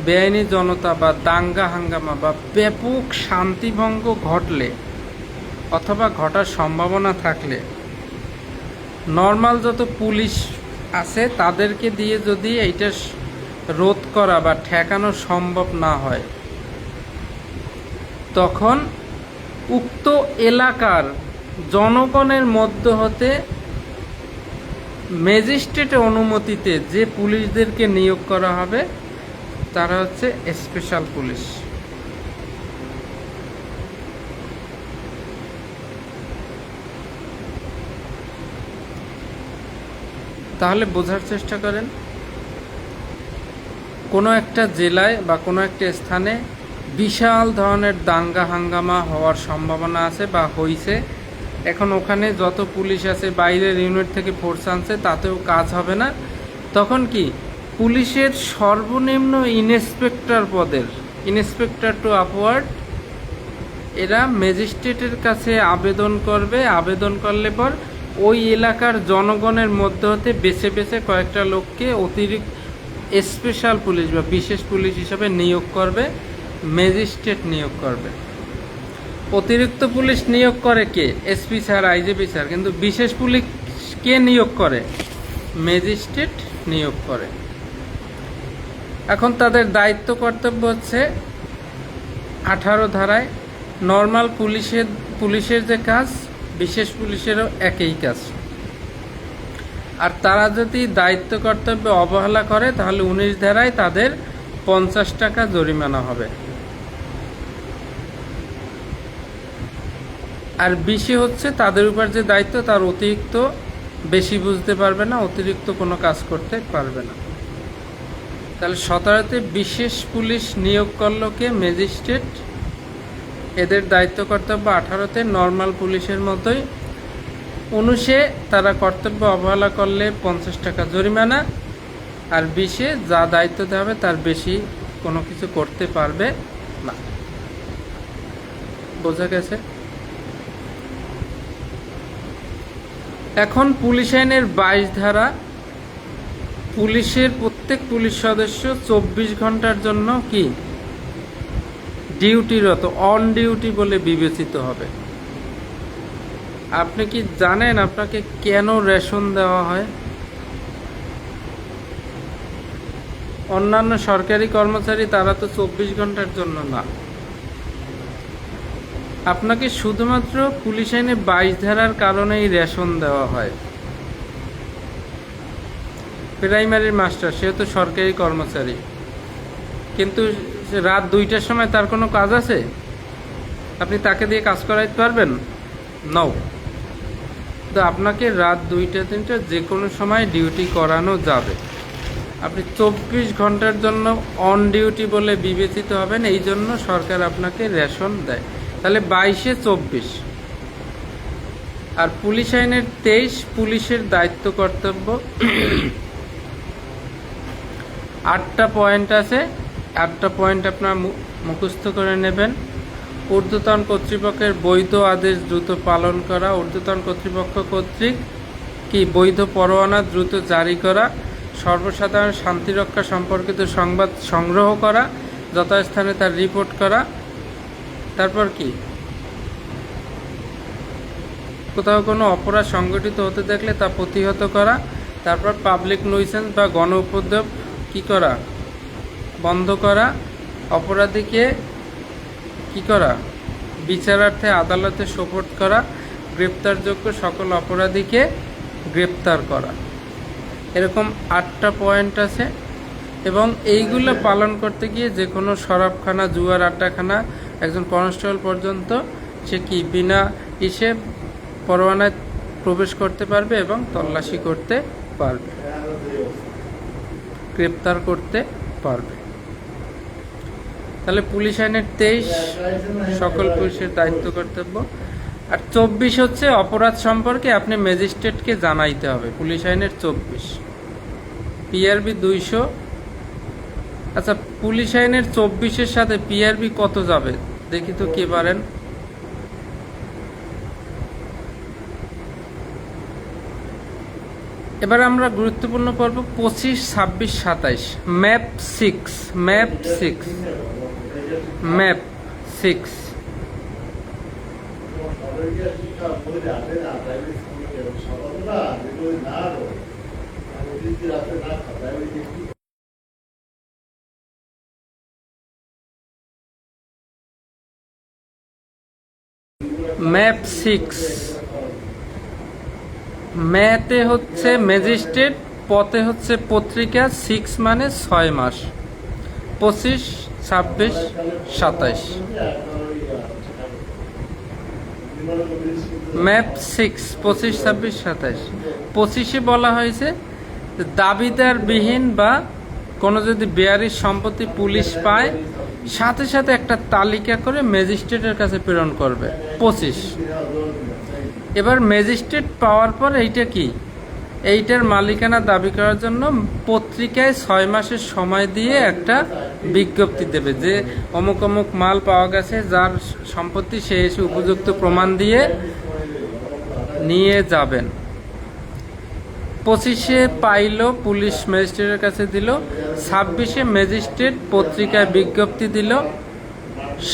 বেআইনি জনতা বা দাঙ্গা হাঙ্গামা বা ব্যাপক শান্তিভঙ্গ ঘটলে অথবা ঘটার সম্ভাবনা থাকলে নর্মাল যত পুলিশ আছে তাদেরকে দিয়ে যদি এইটা রোধ করা বা ঠেকানো সম্ভব না হয়, তখন উক্ত এলাকার জনগণের মধ্য হতে ম্যাজিস্ট্রেটের অনুমতিতে যে পুলিশদেরকে নিয়োগ করা হবে তারা হচ্ছে স্পেশাল পুলিশ। তাহলে বোঝার চেষ্টা করেন, কোনো একটা জেলায় বা কোনো একটা স্থানে বিশাল ধরনের দাঙ্গা হাঙ্গামা হওয়ার সম্ভাবনা আছে বা হইছে, এখন ওখানে যত পুলিশ আছে বাইরের ইউনিট থেকে ফোর্স আনছে তাতেও কাজ হবে না। তখন কি পুলিশের সর্বনিম্ন ইন্সপেক্টর পদের, ইন্সপেক্টর টু আপওয়ার্ড, এরা ম্যাজিস্ট্রেটের কাছে আবেদন করবে। আবেদন করলে পর ওই এলাকার জনগণের মধ্যে হতে বেছে বেছে কয়েকটা লোককে অতিরিক্ত স্পেশাল পুলিশ বা বিশেষ পুলিশ হিসাবে নিয়োগ করবে, ম্যাজিস্ট্রেট নিয়োগ করবে। অতিরিক্ত পুলিশ নিয়োগ করে কে? SP sir, IGP sir. কিন্তু বিশেষ পুলিশ কে নিয়োগ করে? ম্যাজিস্ট্রেট নিয়োগ করে। এখন তাদের দায়িত্ব কর্তব্য হচ্ছে 18 ধারায় নর্মাল পুলিশের যে কাজ বিশেষ পুলিশেরও একই কাজ। আর তারা যদি দায়িত্ব কর্তব্যে অবহেলা করে তাহলে 19 ধারায় তাদের 50 টাকা জরিমানা হবে। আর বেশি হচ্ছে তাদের উপর যে দায়িত্ব তার অতিরিক্ত বেশি বুঝতে পারবে না, অতিরিক্ত কোনো কাজ করতে পারবে না। তাহলে 17তে বিশেষ পুলিশ নিয়োগ করলো কে? ম্যাজিস্ট্রেট। এদের দায়িত্ব কর্তব্য 18তে নর্মাল পুলিশের মতোই। 19-এ তারা কর্তব্য অবহেলা করলে 50 টাকা জরিমানা। আর 20-এ যা দায়িত্ব দেওয়া হবে তার বেশি কোনো কিছু করতে পারবে না। বোঝা গেছে? এখন পুলিশ আইনের 22 ধারা, পুলিশের প্রত্যেক পুলিশ সদস্য 24 ঘন্টার জন্য কি ডিউটিরত, অন ডিউটি বলে বিবেচিত হবে। আপনি কি জানেন আপনাকে কেন রেশন দেওয়া হয়? অন্যান্য সরকারি কর্মচারী তারা তো 24 ঘন্টার জন্য না। আপনাকে শুধুমাত্র পুলিশ আইনে 22 ধারার কারণেই রেশন দেওয়া হয়। প্রাইমারির মাস্টার, সে তো সরকারি কর্মচারী, কিন্তু রাত 2টার সময় তার কোনো কাজ আছে? আপনি তাকে দিয়ে কাজ করাইতে পারবেন? নাও। তো আপনাকে রাত 2টা 3টা যে কোনো সময় ডিউটি করানো যাবে। আপনি 24 ঘন্টার জন্য অন ডিউটি বলে বিবেচিত হবেন, এই জন্য সরকার আপনাকে রেশন দেয়। তাহলে 22-এ 24। আর পুলিশ আইনের 23 পুলিশের দায়িত্ব কর্তব্য। 8টা পয়েন্ট আছে, 8টা পয়েন্ট আপনার মুখস্থ করে নেবেন। ঊর্ধ্বতন কর্তৃপক্ষের বৈধ আদেশ দ্রুত পালন করা, ঊর্ধ্বতন কর্তৃপক্ষ কর্তৃক কি বৈধ পরোয়ানা দ্রুত জারি করা, সর্বসাধারণ শান্তিরক্ষা সম্পর্কিত সংবাদ সংগ্রহ করা, যথাস্থানে তার রিপোর্ট করা। তারপর কি, কোথাও কোনো অপরাধ সংগঠিত হতে দেখলে তা প্রতিহত করা। তারপর পাবলিক নুইসেন্স বা গণ উপদ্রব কী করা, বন্ধ করা। অপরাধীকে কী করা, বিচারার্থে আদালতে সোপর্দ করা। গ্রেপ্তারযোগ্য সকল অপরাধীকে গ্রেপ্তার করা। এরকম 8টা পয়েন্ট আছে, এবং এইগুলো পালন করতে গিয়ে যে কোনো শরাবখানা, জুয়ার আড্ডাখানা একজন কনস্টেবল পর্যন্ত সে কি বিনা হিসেব পরোয়ানায় প্রবেশ করতে পারবে এবং তল্লাশি করতে পারবে, গ্রেপ্তার করতে পারবে। তাহলে পুলিশ আইনের 23 সকল পুলিশের দায়িত্ব কর্তব্য। আর 24 হচ্ছে অপরাধ সম্পর্কে আপনি ম্যাজিস্ট্রেটকে জানাইতে হবে, পুলিশ আইনের 24। পিআরবি 200। আচ্ছা, পুলিশ আইনের 24-এর সাথে পিআরবি কত যাবে দেখি তো, কে পারেন? এবার আমরা গুরুত্বপূর্ণ পর্ব 25, 26, 27। Map 6, map 6, map 6। ম্যাপ 6। ম্যাতে হচ্ছে ম্যাজিস্ট্রেট, পথে হচ্ছে পত্রিকা। 6 মানে 6 মাস। 25, 26, 27। ম্যাপ 6, 25, 26, 27। 25-এ বলা হয়েছে দাবিদার বিহীন বা কোনো যদি বেয়ারির সম্পত্তি পুলিশ পায়, সাথে সাথে একটা তালিকা করে ম্যাজিস্ট্রেটের কাছে প্রেরণ করবে। 25। এবার ম্যাজিস্ট্রেট পাওয়ার পর এইটা কি, এইটার মালিকানা দাবি করার জন্য পত্রিকায় 6 মাসের সময় দিয়ে একটা বিজ্ঞপ্তি দেবে যে অমুক অমুক মাল পাওয়া গেছে, যার সম্পত্তি সে এসে উপযুক্ত প্রমাণ দিয়ে নিয়ে যাবেন। 25-এ পাইল, পুলিশ ম্যাজিস্ট্রেটের কাছে দিল। 26-এ ম্যাজিস্ট্রেট পত্রিকায় বিজ্ঞপ্তি দিল।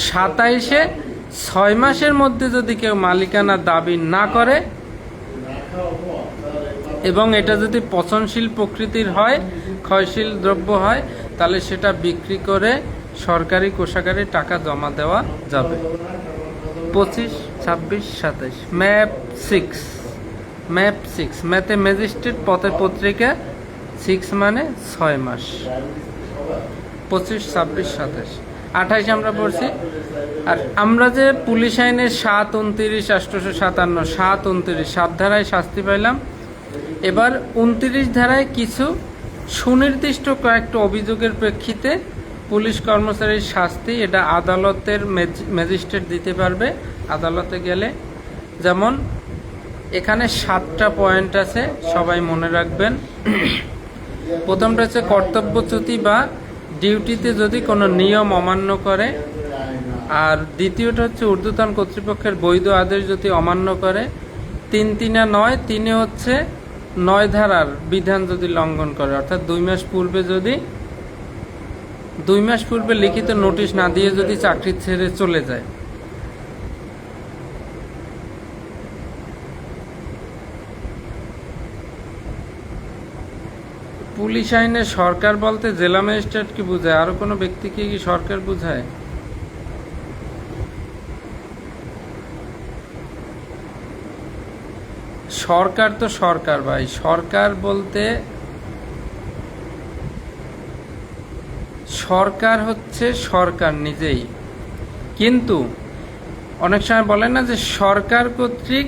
27-এ 6 মাসের মধ্যে যদি কেউ মালিকানা দাবি না করে এবং এটা যদি পচনশীল প্রকৃতির হয়, ক্ষয়শীল দ্রব্য হয়, তাহলে সেটা বিক্রি করে সরকারি কোষাগারে টাকা জমা দেওয়া যাবে। 25, 26, 27। Map 6, map 6। ম্যাথে ম্যাজিস্ট্রেট, পথে পত্রিকা। 6 মানে 6 মাস। 25, 26, 27, 28 আমরা পড়ছি। আর আমরা যে পুলিশ আইনের 7, 29, 857, 7, 29, 7 ধারায় শাস্তি পাইলাম। এবার 29 ধারায় কিছু সুনির্দিষ্ট কয়েকটা অভিযোগের প্রেক্ষিতে পুলিশ কর্মচারীর শাস্তি, এটা আদালতের ম্যাজিস্ট্রেট দিতে পারবে আদালতে গেলে। যেমন এখানে 7টা পয়েন্ট আছে, সবাই মনে রাখবেন। প্রথমটা হচ্ছে কর্তব্যচ্যুতি বা ডিউটিতে যদি কোনো নিয়ম অমান্য করে। আর দ্বিতীয়টা হচ্ছে ঊর্ধ্বতন কর্তৃপক্ষের বৈধ আদেশ যদি অমান্য করে। 3 9, 3 হচ্ছে 9 ধারার বিধান যদি লঙ্ঘন করে, অর্থাৎ 2 মাস পূর্বে যদি 2 মাস পূর্বে লিখিত নোটিশ না দিয়ে যদি চাকরি ছেড়ে চলে যায়। পুলিশ আইনে সরকার বলতে জেলা ম্যাজিস্ট্রেট কি বোঝায়, আরো কোনো ব্যক্তিকে কি সরকার বোঝায়? সরকার তো সরকার ভাই, সরকার বলতে সরকার হচ্ছে সরকার নিজেই, কিন্তু অনেক সময় বলে না যে সরকার কর্তৃক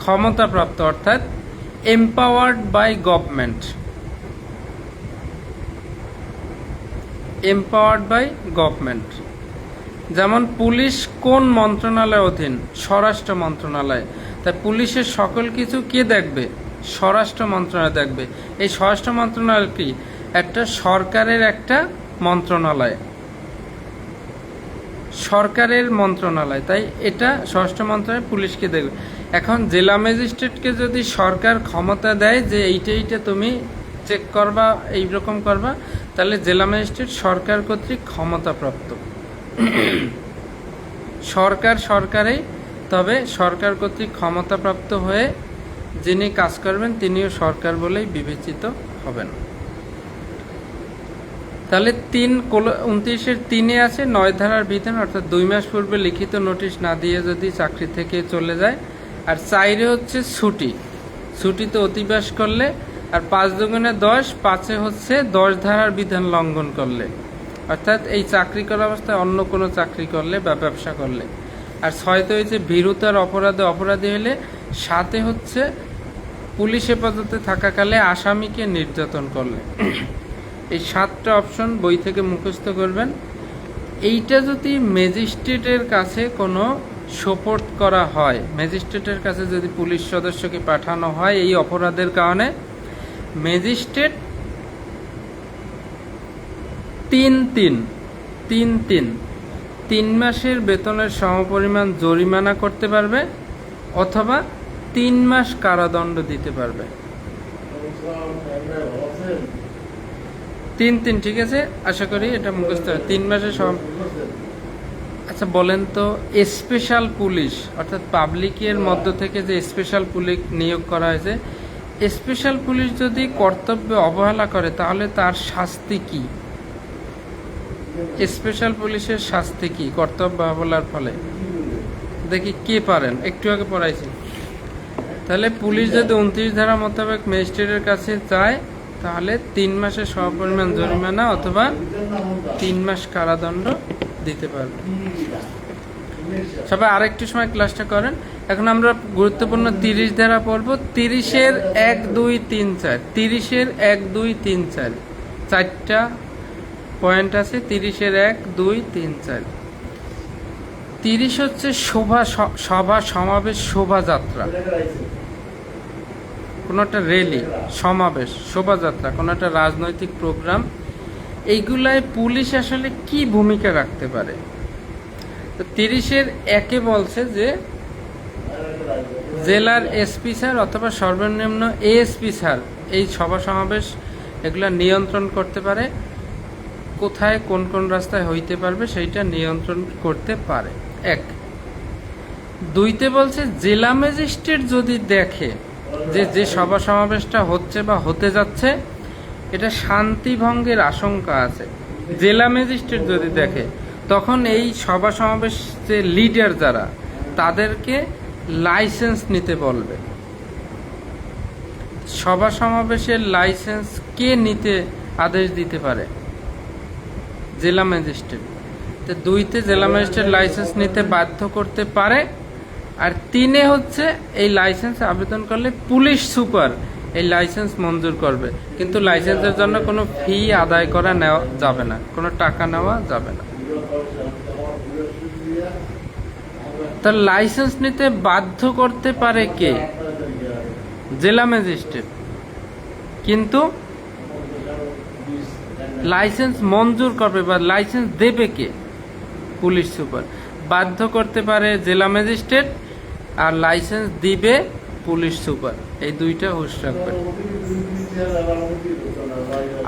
ক্ষমতাপ্রাপ্ত, অর্থাৎ empowered by government. Empowered by government. যেমন পুলিশ কোন মন্ত্রণালয়ের অধীন? স্বরাষ্ট্র মন্ত্রণালয়। তাই পুলিশের সকল কিছু কে দেখবে? স্বরাষ্ট্র মন্ত্রণালয় দেখবে। এই স্বরাষ্ট্র মন্ত্রণালয় কি? একটা সরকারের একটা মন্ত্রণালয়, সরকারের মন্ত্রণালয়। তাই এটা স্বরাষ্ট্র মন্ত্রণালয় পুলিশকে দেখবে। এখন জেলা ম্যাজিস্ট্রেটকে যদি সরকার ক্ষমতা দেয় যে এইটা তুমি চেক করবা, এইরকম করবা, তাহলে জেলা ম্যাজিস্ট্রেট সরকার কর্তৃক ক্ষমতাপ্রাপ্ত। সরকারেই, তবে সরকার কর্তৃক ক্ষমতাপ্রাপ্ত হয়ে যিনি কাজ করবেন তিনিও সরকার বলেই বিবেচিত হবেন। তাহলে 29-3 আছে 9 ধারার বিধান, অর্থাৎ 2 মাস পূর্বে লিখিত নোটিশ না দিয়ে যদি চাকরি থেকে চলে যায়। আর 4 হচ্ছে ছুটিতে অতিবাস করলে। আর 5 দুগুণে 10, 5 হচ্ছে 10 ধারার বিধান লঙ্ঘন করলে, অর্থাৎ এই চাকরি করা অবস্থায় অন্য কোনো চাকরি করলে বা ব্যবসা করলে। আর 6 হচ্ছে ভীরুতার অপরাধে অপরাধী হলে। 7 হচ্ছে পুলিশ হেফাজতে থাকাকালে আসামিকে নির্যাতন করলে। এই 7টা অপশন বই থেকে মুখস্থ করবেন। এইটা যদি ম্যাজিস্ট্রেটের কাছে কোনো সোপর্দ করা হয়, ম্যাজিস্ট্রেটের কাছে যদি পুলিশ সদস্যকে পাঠানো হয় এই অপরাধের কারণে, ম্যাজিস্ট্রেট 3 মাসের বেতনের সমপরিমাণ জরিমানা করতে পারবে অথবা 3 মাস কারাদণ্ড দিতে পারবে। 3 ঠিক আছে, আশা করি এটা মুখস্থ। 3 মাসের আচ্ছা বলেন তো, স্পেশাল পুলিশ অর্থাৎ পাবলিকের মধ্য থেকে যে স্পেশাল পুলিশ নিয়োগ করা হয়েছে, স্পেশাল পুলিশ যদি কর্তব্যে অবহেলা করে তাহলে তার শাস্তি কি? স্পেশাল পুলিশের শাস্তি কি কর্তব্য অবহেলার ফলে? দেখি কে পারেন, একটু আগে পড়াইছি। তাহলে পুলিশ যদি 29 ধারা মোতাবেক ম্যাজিস্ট্রেটের কাছে যায় তাহলে 3 মাসের সমপরিমাণ জরিমানা অথবা 3 মাস কারাদণ্ড দিতে পারবে। সবাই আরেকটু সময় ক্লাসটা করেন। এখন আমরা গুরুত্বপূর্ণ 30 ধারা পড়বো। 30-এর 1, 2, 3, 4। 30-এর 1, 2, 3, 4 4টা পয়েন্ট আছে। 30-এর 1, 2, 3, 4। 30 হচ্ছে সভা সমাবেশ, শোভাযাত্রা, কোনো একটা র্যালি, সমাবেশ, শোভাযাত্রা, কোনো একটা রাজনৈতিক প্রোগ্রাম। এইগুলায় পুলিশ আসলে কি ভূমিকা রাখতে পারে? তো 30-এর 1-এ বলছে যে জেলার এসপি স্যার অথবা সর্বনিম্ন এএসপি স্যার এই সভা সমাবেশ এগুলা নিয়ন্ত্রণ করতে পারে। কোথায় কোন কোন রাস্তায় হইতে পারবে সেইটা নিয়ন্ত্রণ করতে পারে। 1। 2তে বলছে জেলা ম্যাজিস্ট্রেট যদি দেখে যে সভা সমাবেশটা হচ্ছে বা হতে যাচ্ছে এটা শান্তিভঙ্গের আশঙ্কা আছে, জেলা ম্যাজিস্ট্রেট যদি দেখে, তখন এই সভা সমাবেশ যে লিডার যারা তাদেরকে লাইসেন্স নিতে বলবে। সভা সমাবেশের লাইসেন্স কে নিতে আদেশ দিতে পারে? জেলা ম্যাজিস্ট্রেট। তো 2তে জেলা ম্যাজিস্ট্রেট লাইসেন্স নিতে বাধ্য করতে পারে। আর 3-এ হচ্ছে এই লাইসেন্স আবেদন করলে পুলিশ সুপার এই লাইসেন্স মঞ্জুর করবে, কিন্তু লাইসেন্সের জন্য কোনো ফি আদায় করা নেওয়া যাবে না, কোনো টাকা নেওয়া যাবে না। তার লাইসেন্স নিতে বাধ্য করতে পারে কে? জেলা ম্যাজিস্ট্রেট। কিন্তু লাইসেন্স মঞ্জুর করবে বা লাইসেন্স দেবে কে? Police super. বাধ্য করতে পারে জেলা ম্যাজিস্ট্রেট আর লাইসেন্স দিবে পুলিশ সুপার। এই 2টা হুঁশ রাখবে।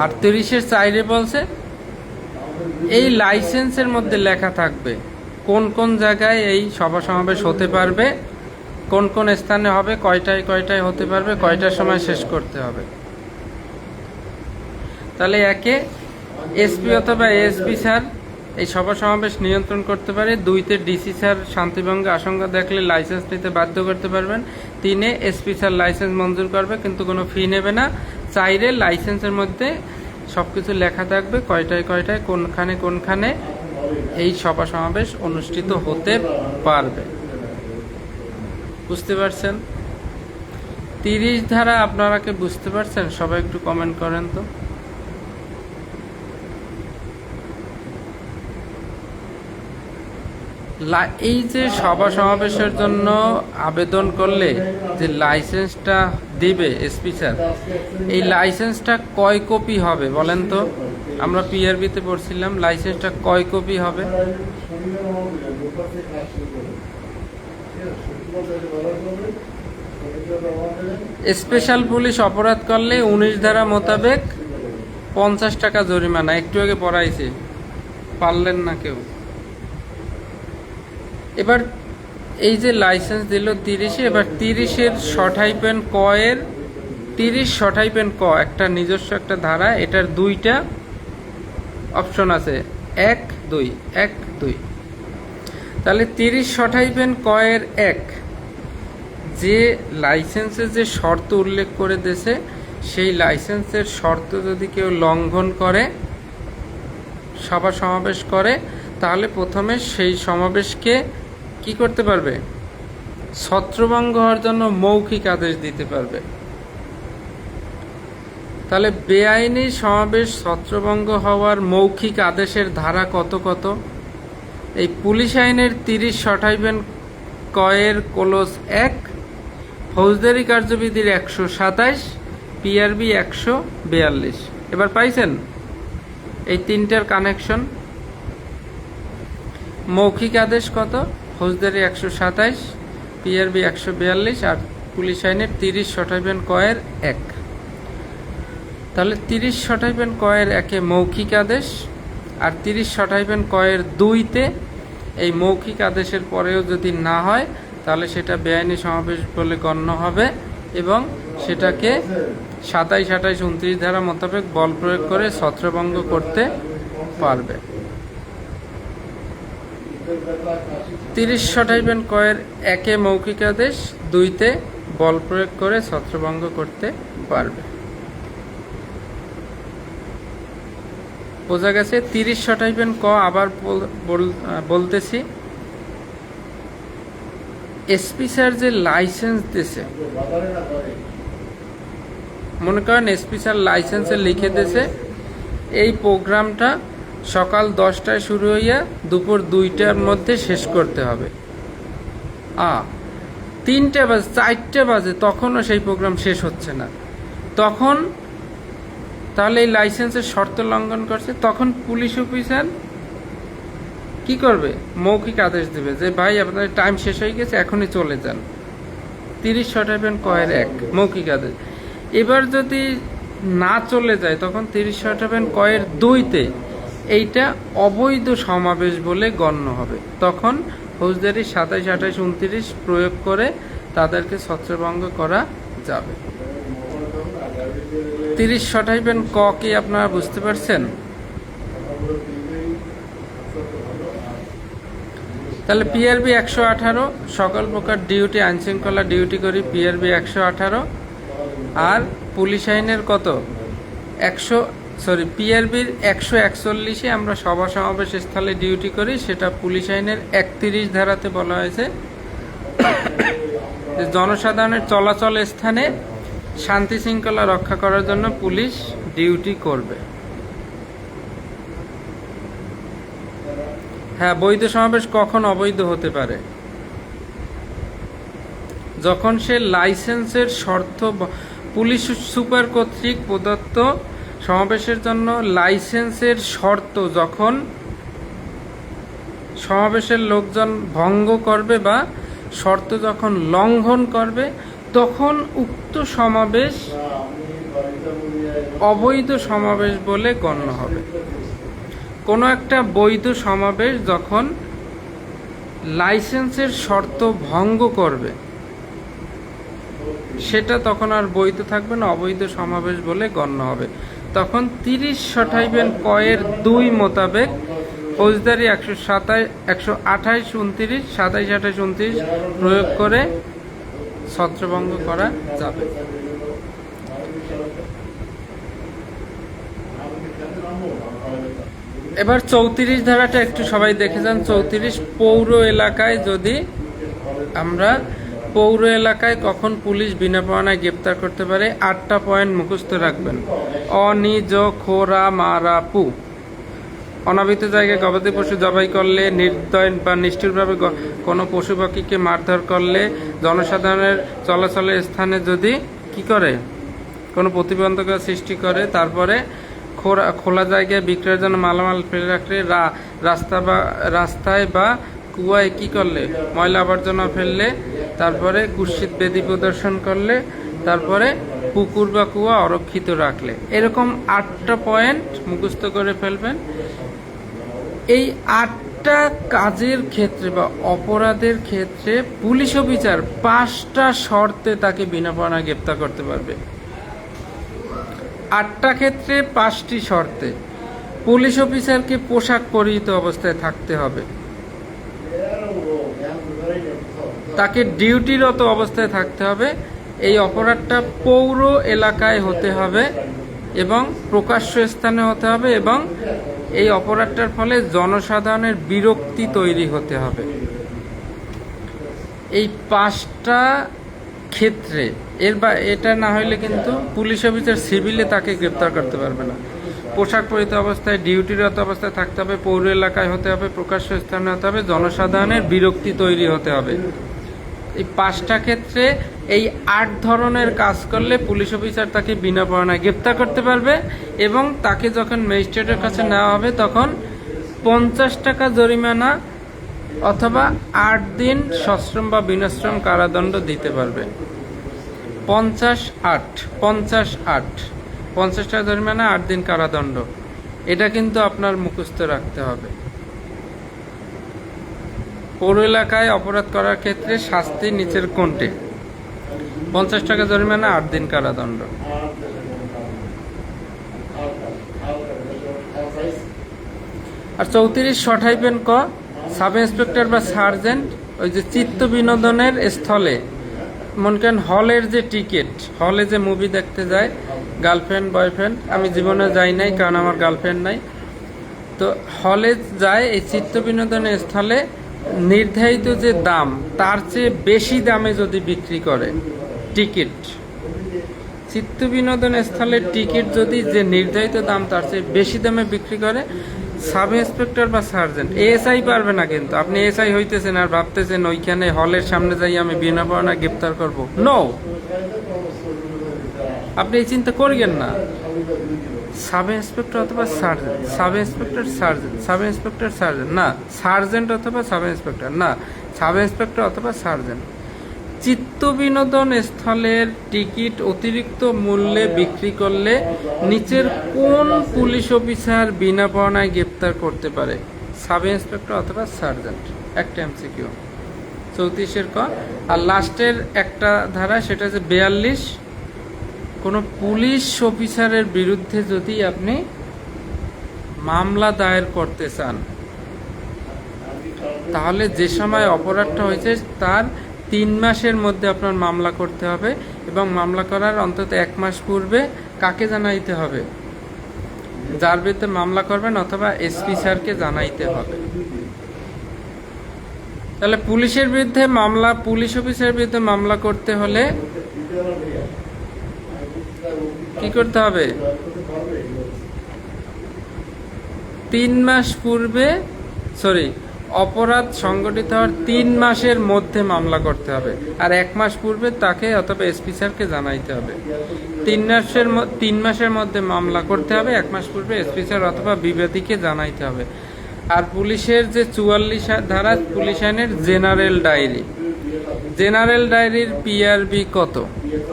আর 30-এর 4-এ বলছে এই লাইসেন্সের মধ্যে লেখা থাকবে কোন কোন জায়গায় এই সভা সমাবেশ হতে পারবে, কোন কোন স্থানে হবে, কয়টায় হতে পারবে, কয়টার সময় শেষ করতে হবে। তাহলে 1-এ এসপি অথবা এএসপি স্যার এই সভা সমাবেশ নিয়ন্ত্রণ করতে পারে। 2তে ডিসি স্যার শান্তিভঙ্গে আশঙ্কা দেখলে লাইসেন্স নিতে বাধ্য করতে পারবেন। 3-এ এসপি স্যার লাইসেন্স মঞ্জুর করবে কিন্তু কোনো ফি নেবে না। 4-এ লাইসেন্সের মধ্যে সবকিছু লেখা থাকবে কয়টায় কোনখানে এই সভা সমাবেশ অনুষ্ঠিত হতে পারবে। বুঝতে পারছেন? 30 ধারা আপনারা কি বুঝতে পারছেন? সবাই একটু কমেন্ট করেন তো। এই যে সভা সমাবেশের জন্য আবেদন করলে যে লাইসেন্সটা দিবে এসপি স্যার, এই লাইসেন্সটা কয় কপি হবে বলেন তো? আমরা পিআরবিতে পড়ছিলাম, লাইসেন্সটা কয় কপি হবে? স্পেশাল পুলিশ অপরাধ করলে 19 ধারা মোতাবেক 50 টাকা জরিমানা। একটু আগে পড়াইছি, পারলেন না কেউ। এবার এই যে লাইসেন্স দিল 30-এ, এবার 30-এর শর্ট-হাইফেন ক এর 30 শর্ট-হাইফেন ক একটা নিজস্ব একটা ধারা, এটার 2টা অপশন আছে, 1 2 1 2। তাহলে 30 শর্ট-হাইফেন ক এর 1 যে লাইসেন্সে যে শর্ত উল্লেখ করে দিয়েছে, সেই লাইসেন্সের শর্ত যদি কেউ লঙ্ঘন করে, সভা সমাবেশ করে, তাহলে প্রথমে সেই সমাবেশকে কি করতে পারবে? ছত্রভঙ্গ হওয়ার জন্য মৌখিক আদেশ দিতে পারবে। তাহলে বেআইনি সমাবেশ ছত্রভঙ্গ হওয়ার মৌখিক আদেশের ধারা কত কত? এই পুলিশ আইনের 30 শর্ট-হাইফেন ক এর ক্লোজ 1, ফৌজদারি কার্যবিধির 127, পিআরবি 142। এবার পাইছেন এই তিনটার কানেকশন? মৌখিক আদেশ কত? ফৌজদারি 127, পিআরবি 142 আর পুলিশ আইনের 30 শর্ট-হাইফেন ক এর 1। তাহলে 30 শর্ট-হাইফেন ক এর 1-এ মৌখিক আদেশ, আর 30 শর্ট-হাইফেন ক এর 2-তে এই মৌখিক আদেশের পরেও যদি না হয়, তাহলে সেটা বেআইনি সমাবেশ বলে গণ্য হবে এবং সেটাকে 27, 28, 29 ধারা মোতাবেক বল প্রয়োগ করে ছত্রভঙ্গ করতে পারবে। 30 শর্ট-হাইফেন ক এর 1-এ মৌখিক আদেশ, 2-তে বল প্রয়োগ করে ছত্রভঙ্গ করতে পারবে। বোঝা গেছে? 30 শর্ট-হাইফেন ক আবার বলতেছি, এসপি স্যার যে লাইসেন্স দিয়েছে, মনে করেন এসপি স্যার লাইসেন্সে লিখে দিয়েছে এই প্রোগ্রামটা সকাল 10টায় শুরু হইয়া দুপুর 2টার মধ্যে শেষ করতে হবে। 3টে বাজে, 4টে বাজে, তখনও সেই প্রোগ্রাম শেষ হচ্ছে না, তখন তাহলে এই লাইসেন্সের শর্ত লঙ্ঘন করছে। তখন পুলিশ অফিসার কি করবে? মৌখিক আদেশ দেবে যে ভাই আপনার টাইম শেষ হয়ে গেছে, এখনই চলে যান। 30 শর্ট-হাইফেন ক এর 1 মৌখিক আদেশ। এবার যদি না চলে যায়, তখন 30 শর্ট-হাইফেন ক এর 2-তে এইটা অবৈধ সমাবেশ বলে গণ্য হবে। তখন ফৌজদারি 27, 28, 29 প্রয়োগ করে তাদেরকে ছত্রভঙ্গ করা যাবে। 30 শর্ট-হাইফেন ক কি আপনারা বুঝতে পারছেন? তাহলে পিআরবি 118, সকল প্রকার ডিউটি আইনশৃঙ্খলা ডিউটি করি, পিআরবি 118। আর পুলিশ আইনের কত? পিআরবির 141-এ আমরা সভা সমাবেশ স্থলে ডিউটি করি, সেটা পুলিশ আইনের 31 ধারাতে বলা হয়েছে জনসাধারণের চলাচল স্থানে শান্তি শৃঙ্খলা রক্ষা করার জন্য পুলিশ ডিউটি করবে। হ্যাঁ, বৈধ সমাবেশ কখন অবৈধ হতে পারে? যখন সে লাইসেন্সের শর্ত, পুলিশ সুপার কর্তৃক প্রদত্ত সমাবেশের জন্য লাইসেন্সের শর্ত যখন সমাবেশের লোকজন ভঙ্গ করবে বা শর্ত যখন লঙ্ঘন করবে, তখন উক্ত সমাবেশ অবৈধ সমাবেশ বলে গণ্য হবে। কোনো একটা বৈধ সমাবেশ যখন লাইসেন্সের শর্ত ভঙ্গ করবে, সেটা তখন আর বৈধ থাকবে না, অবৈধ সমাবেশ বলে গণ্য হবে। তখন 30 শর্ট-হাইফেন ক এর 2 মোতাবেক ফৌজদারি 127, 128, 29, 27, 28, 29 প্রয়োগ করে ছত্রভঙ্গ করা যাবে। এবার 34 ধারাটা একটু সবাই দেখে যান। 34 পৌর এলাকায়, যদি আমরা পৌর এলাকায় কখন পুলিশ বিনা পাওনায় গ্রেপ্তার করতে পারে, 8টা পয়েন্ট মুখস্থ রাখবেন। অ, নি, জ, খো, রা, মা, রা, পু। অনাবৃত জায়গায় গবাদি পশু জবাই করলে, নির্দয় বা নিষ্ঠুরভাবে কোনো পশু পাখিকে মারধর করলে, জনসাধারণের চলাচলের স্থানে যদি কি করে কোনো প্রতিবন্ধকতা সৃষ্টি করে, তারপরে খোলা জায়গায় বিক্রয়ের জন্য মালামাল ফেলে রাখলে, রাস্তায় বা কুয়ায় কি করলে ময়লা আবর্জনা ফেললে, তারপরে কুৎসিত বেদি প্রদর্শন করলে, তারপরে পুকুর বা কুয়া অরক্ষিত রাখলে। এরকম 8টা পয়েন্ট মুখস্থ করে ফেলবেন। এই 8টা কাজের ক্ষেত্রে বা অপরাধের ক্ষেত্রে পুলিশ অফিসার 5টা শর্তে তাকে বিনা পরোয়ানায় গ্রেপ্তার করতে পারবে। 8টা ক্ষেত্রে 5টি শর্তে। পুলিশ অফিসারকে পোশাক পরিহিত অবস্থায় থাকতে হবে, তাকে ডিউটিরত অবস্থায় থাকতে হবে, এই অপরাধটা পৌর এলাকায় হতে হবে এবং প্রকাশ্য স্থানে হতে হবে, এবং এই অপরাধটার ফলে জনসাধারণের বিরক্তি তৈরি হতে হবে। এই 5টা ক্ষেত্রে এটা না হইলে কিন্তু পুলিশ অফিসার সিভিলে তাকে গ্রেপ্তার করতে পারবে না। পোশাক পরিহিত অবস্থায়, ডিউটিরত অবস্থায় থাকতে হবে, পৌর এলাকায় হতে হবে, প্রকাশ্য স্থানে হতে হবে, জনসাধারণের বিরক্তি তৈরি হতে হবে। এই 5টা ক্ষেত্রে এই 8 ধরনের কাজ করলে পুলিশ অফিসার তাকে বিনা পরোয়ানায় গ্রেপ্তার করতে পারবে, এবং তাকে যখন ম্যাজিস্ট্রেটের কাছে নেওয়া হবে তখন 50 টাকা জরিমানা অথবা 8 দিন সশ্রম বা বিনাশ্রম কারাদণ্ড দিতে পারবে। 50 টাকা জরিমানা, 8 দিন কারাদণ্ড, এটা কিন্তু আপনার মুখস্থ রাখতে হবে। পৌর এলাকায় অপরাধ করার ক্ষেত্রে শাস্তি নিচের কোনটি? 50 টাকা জরিমানা, 8 দিন কারাদণ্ড। আর 34 ক, সাব ইন্সপেক্টর বা সার্জেন্ট ওই যে চিত্ত বিনোদনের স্থলে, মনে করেন হলের যে টিকিট, হলে যে মুভি দেখতে যায় গার্লফ্রেন্ড বয়ফ্রেন্ড, আমি জীবনে যাই নাই কারণ আমার গার্লফ্রেন্ড নাই, তো হলে যায় এই চিত্ত বিনোদনের স্থলে নির্ধারিত যে দাম তার চেয়ে বেশি দামে যদি বিক্রি করে টিকিট, চিত্ত বিনোদন স্থলের টিকিট যদি যে নির্ধারিত দাম তার চেয়ে বেশি দামে বিক্রি করে, সাব ইন্সপেক্টর বা সার্জেন্ট, এএসআই পারবে না। কিন্তু আপনি এসআই হইতেছেন আর ভাবতেছেন ওইখানে হলের সামনে যাই আমি বিনা পরোয়ানায় গ্রেপ্তার করব, নো, আপনি এই চিন্তা করিয়েন না। সাব ইন্সপেক্টর অথবা sergeant, sub inspector sergeant, sub inspector sergeant না, সার্জেন্ট অথবা সাব ইন্সপেক্টর না, সাব ইন্সপেক্টর অথবা সার্জেন্ট। চিত্ত বিনোদন স্থলের টিকিট অতিরিক্ত মূল্যে বিক্রি করলে নিচের কোন পুলিশ অফিসার বিনা পরোয়ানায় গ্রেপ্তার করতে পারে? সাব ইন্সপেক্টর অথবা সার্জেন্ট। একটা এমসিকিউ 34 ক। আর লাস্টের একটা ধারা, সেটা হচ্ছে 42, কোনো পুলিশ অফিসারের বিরুদ্ধে যদি আপনি মামলা দায়ের করতে চান, তাহলে যে সময় অপরাধটা হয়েছে তার 3 মাসের মধ্যে আপনার মামলা করতে হবে, এবং মামলা করার অন্তত 1 মাস পূর্বে কাকে জানাইতে হবে? যার বিরুদ্ধে মামলা করবেন অথবা এসপি স্যারকে জানাইতে হবে। তাহলে পুলিশের বিরুদ্ধে মামলা, পুলিশ অফিসারের বিরুদ্ধে মামলা করতে হলে কি করতে হবে? 3 মাস পূর্বে, অপরাধ সংগঠিত হওয়ার 3 মাসের মধ্যে মামলা করতে হবে, আর 1 মাস পূর্বে তাকে অথবা এসপি স্যারকে জানাইতে হবে। 3 মাসের মধ্যে মামলা করতে হবে, 1 মাস পূর্বে এসপি স্যার অথবা বিবাদীকে জানাইতে হবে। আর পুলিশের যে 44 ধারা পুলিশ আইনের জেনারেল ডায়েরি, জেনারেল ডায়েরির পিআরবি কত?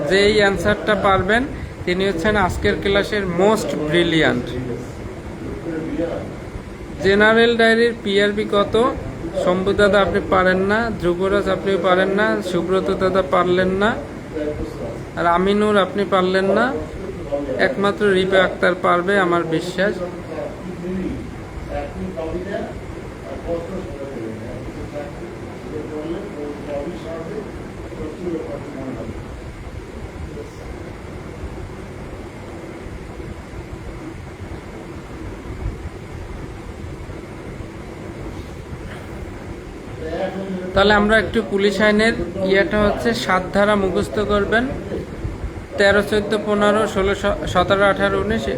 যে এই অ্যান্সারটা পারবেন তিনি হচ্ছেন আজকের ক্লাসের মোস্ট ব্রিলিয়ান্ট। জেনারেল ডায়েরির পিআরবি কত? শম্ভু দাদা আপনি পারেন না, ধ্রুবরাজ আপনি পারেন না, সুব্রত দাদা পারলেন না, আর আমিনুর আপনি পারলেন না, একমাত্র রিপা আক্তার পারবে আমার বিশ্বাস। তাহলে আমরা একটু পুলিশ আইনের ইয়েটা হচ্ছে 7 ধারা মুখস্থ করবেন, 13, 14, 15, 16, 17, 18, 19।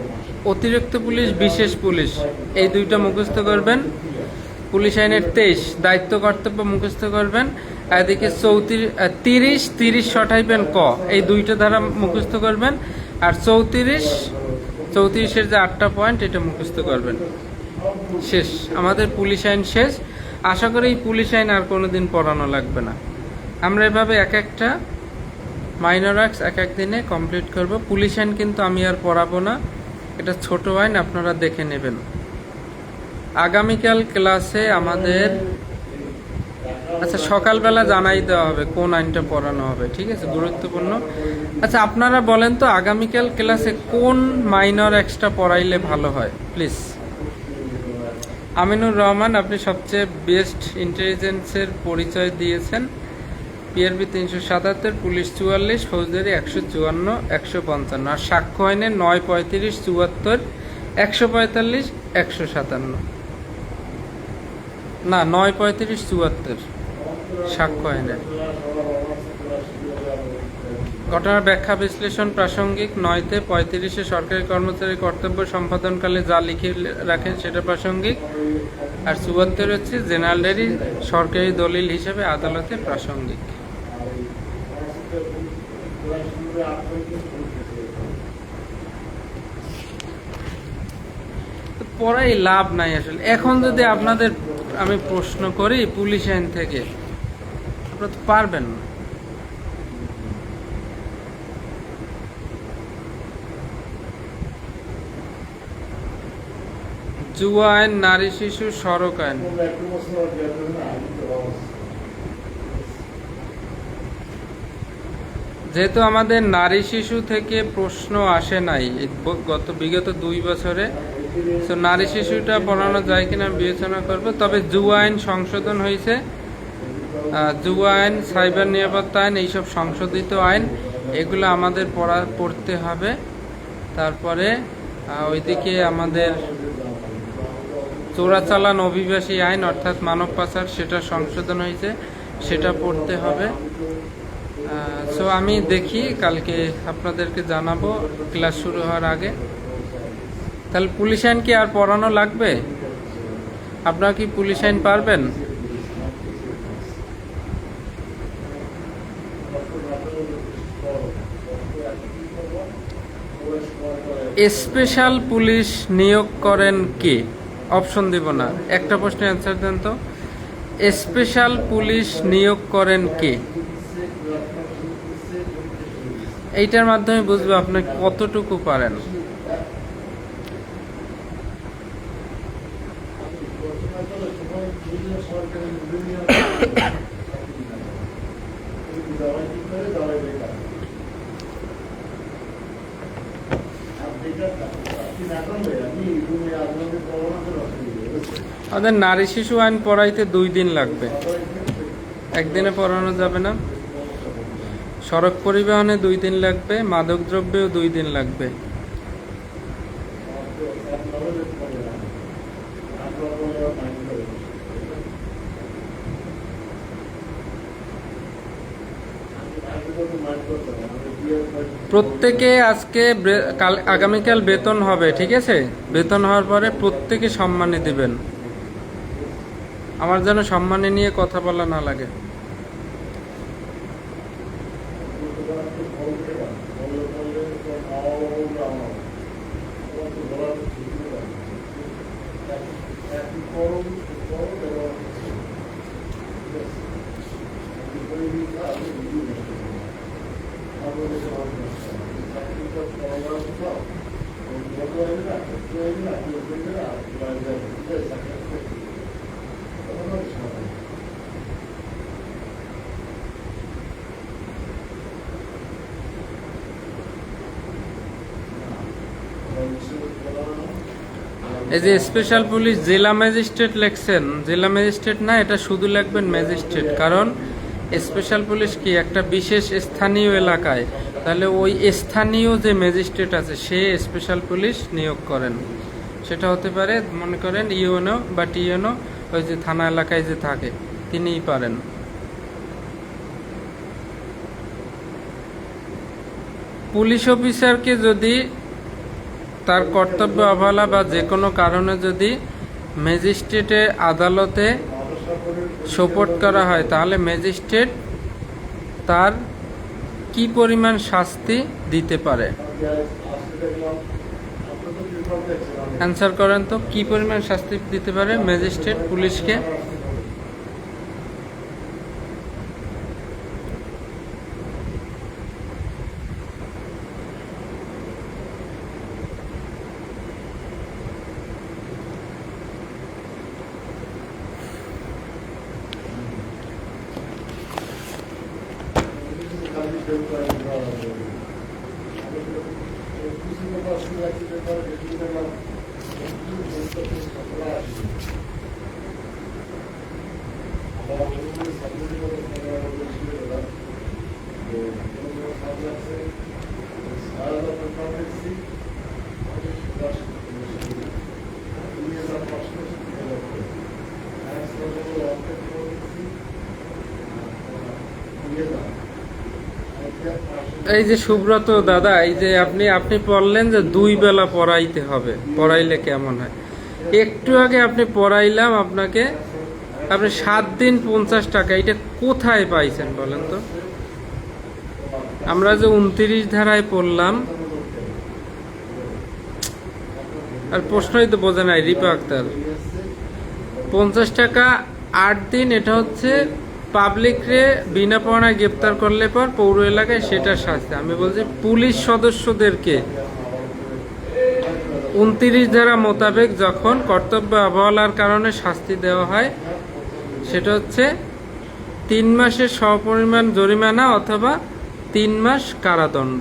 অতিরিক্ত পুলিশ, বিশেষ পুলিশ, এই দুইটা মুখস্থ করবেন। পুলিশ আইনের 23 দায়িত্ব কর্তব্য মুখস্থ করবেন। এদিকে 30 সটাইবেন ক, এই দুইটা ধারা মুখস্থ করবেন। আর 34-এর যে 8টা পয়েন্ট, এটা মুখস্থ করবেন। শেষ, আমাদের পুলিশ আইন শেষ। আশা করি এই পুলিশ আইন আর কোনোদিন পড়ানো লাগবে না। আমরা এভাবে এক একটা মাইনর অ্যাক্টস এক এক দিনে কমপ্লিট করব। পুলিশ আইন কিন্তু আমি আর পড়াবো না, এটা ছোট আইন, আপনারা দেখে নেবেন। আগামীকাল ক্লাসে আমাদের আচ্ছা সকালবেলা জানাই দেওয়া হবে কোন আইনটা পড়ানো হবে, ঠিক আছে, গুরুত্বপূর্ণ। আচ্ছা আপনারা বলেন তো আগামীকাল ক্লাসে কোন মাইনর অ্যাক্টসটা পড়াইলে ভালো হয় প্লিজ। আমিনুর রহমান, আপনি সবচেয়ে বেস্ট ইন্টেলিজেন্সের পরিচয় দিয়েছেন। পিআরবি 377, পুলিশ 44, ফৌজদারি 154, 155, আর সাক্ষ্য আইনে 9, 35, 74, 145, 157, না 9, 35, 74 সাক্ষ্য আইনে। ঘটনার ব্যাখ্যা বিশ্লেষণ প্রাসঙ্গিক। 9-তে 35-এ সরকারি কর্মচারী কর্তব্য সম্পাদনকালে যা লিখে রাখেন সেটা প্রাসঙ্গিক। আর 74 হচ্ছে জেনারেল ডায়েরি সরকারি দলিল হিসেবে আদালতে প্রাসঙ্গিক। পড়াই লাভ নাই আসলে। এখন যদি আপনাদের আমি প্রশ্ন করি পুলিশ আইন থেকে, আপনারা তো পারবেন না। জুয়া আইন, নারী শিশু সড়ক আইন, যেহেতু আমাদের নারী শিশু থেকে প্রশ্ন আসে নাই বিগত 2 বছরে, তো নারী শিশুটা পড়ানো যায় কিনা বিবেচনা করব। তবে জুয়া আইন সংশোধন হয়েছে, জুয়া আইন, সাইবার নিরাপত্তা আইন, এইসব সংশোধিত আইন, এগুলো আমাদের পড়তে হবে। তারপরে ওইদিকে আমাদের চোরাচালান অভিবাসী আইন অর্থাৎ মানব পাচার, সেটা সংশোধন হয়েছে, সেটা পড়তে হবে। সো আমি দেখি কালকে আপনাদেরকে জানাবো ক্লাস শুরু হওয়ার আগে। তাহলে পুলিশ আইন কি আর পড়ানো লাগবে? আপনারা কি পুলিশ আইন পারবেন? স্পেশাল পুলিশ নিয়োগ করেন কে? অপশন দিব না, একটা প্রশ্নের অ্যান্সার দেন তো। স্পেশাল পুলিশ নিয়োগ করেন কে? এইটার মাধ্যমে বুঝবো আপনি কতটুকু পারেন। আমাদের নারী শিশু আইন পড়াইতে 2 দিন লাগবে, একদিনে পড়ানো যাবে না। সড়ক পরিবহনে 2 দিন লাগবে, মাদকদ্রব্যেও 2 দিন লাগবে। প্রত্যেকে আজকে আগামীকাল বেতন হবে, ঠিক আছে? বেতন হওয়ার পরে প্রত্যেকে সম্মানী দিবেন, আমার যেন সম্মানী নিয়ে কথা বলা না লাগে। এই যে স্পেশাল পুলিশ জেলা ম্যাজিস্ট্রেট লেখছেন, জেলা ম্যাজিস্ট্রেট না, এটা শুধু লিখবেন ম্যাজিস্ট্রেট। কারণ স্পেশাল পুলিশ কি একটা বিশেষ স্থানীয় এলাকায়, তাহলে ওই স্থানীয় যে ম্যাজিস্ট্রেট আছে সে স্পেশাল পুলিশ নিয়োগ করেন। সেটা হতে পারে মনে করেন ইউএনও বা টিএনও, ওই যে থানা এলাকায় যে থাকে তিনিই পারেন। পুলিশ অফিসারকে যদি তার কর্তব্য অবহেলা বা যে কোনো কারণে যদি ম্যাজিস্ট্রেটের আদালতে সোপর্দ করা হয়, তাহলে ম্যাজিস্ট্রেট তার কি পরিমাণ শাস্তি দিতে পারে? অ্যান্সার করেন তো, কি পরিমাণ শাস্তি দিতে পারে ম্যাজিস্ট্রেট পুলিশকে? এই যে সুব্রত দাদা, এই যে আপনি বললেন যে 2 বেলা পড়াইতে হবে, পড়াইলে কেমন হয়? একটু আগে আপনি পড়াইলাম আপনাকে, আপনি 7 দিন 50 টাকা, এটা কোথায় পাইছেন বলেন তো? আমরা যে 29 ধারায় পড়লাম, আর প্রশ্নই তো বোঝে নাই রিপা আক্তার। 50 টাকা 8 দিন, এটা হচ্ছে পাবলিকরে বিনা পাওনায় গ্রেপ্তার করলে পর পৌর এলাকায় সেটা শাস্তি। আমি বলছি পুলিশ সদস্যদেরকে 29 ধারা মোতাবেক যখন কর্তব্য অবহেলার কারণে শাস্তি দেওয়া হয়, সেটা হচ্ছে 3 মাসের সমপরিমাণ জরিমানা অথবা 3 মাস কারাদণ্ড।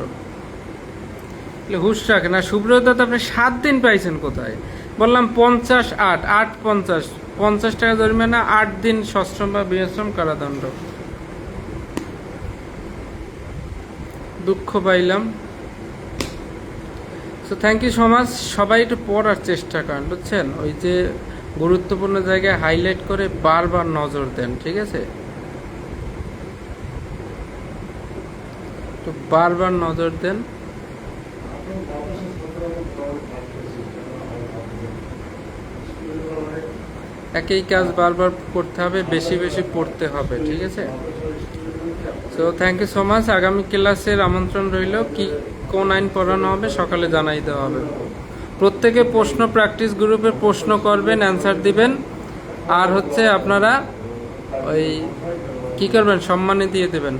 হুশ রাখেন। আর সুব্রত, আপনি 7 দিন পাইছেন কোথায়? বললাম 50 8 8 50 টাকা জরিমানা, 8 দিন সশ্রম বা বিনাশ্রম কারাদণ্ড। দুঃখ পাইলাম। So thank you so much. সবাই একটু পড়ার চেষ্টা করেন, বুঝছেন? ওই যে গুরুত্বপূর্ণ জায়গায় হাইলাইট করে বারবার নজর দেন, ঠিক আছে? তো বারবার নজর দেন। একই কাজ বারবার করতে হবে, বেশি বেশি পড়তে হবে, ঠিক আছে? So thank you so much. আগামী ক্লাসের আমন্ত্রণ রইল। কি কোন আইন পড়ানো হবে সকালে জানাই দেওয়া হবে। প্রত্যেকে প্রশ্ন প্র্যাকটিস গ্রুপে প্রশ্ন করবেন, অ্যান্সার দিবেন। আর হচ্ছে আপনারা ওই কি করবেন, সম্মানে দিয়ে দেবেন।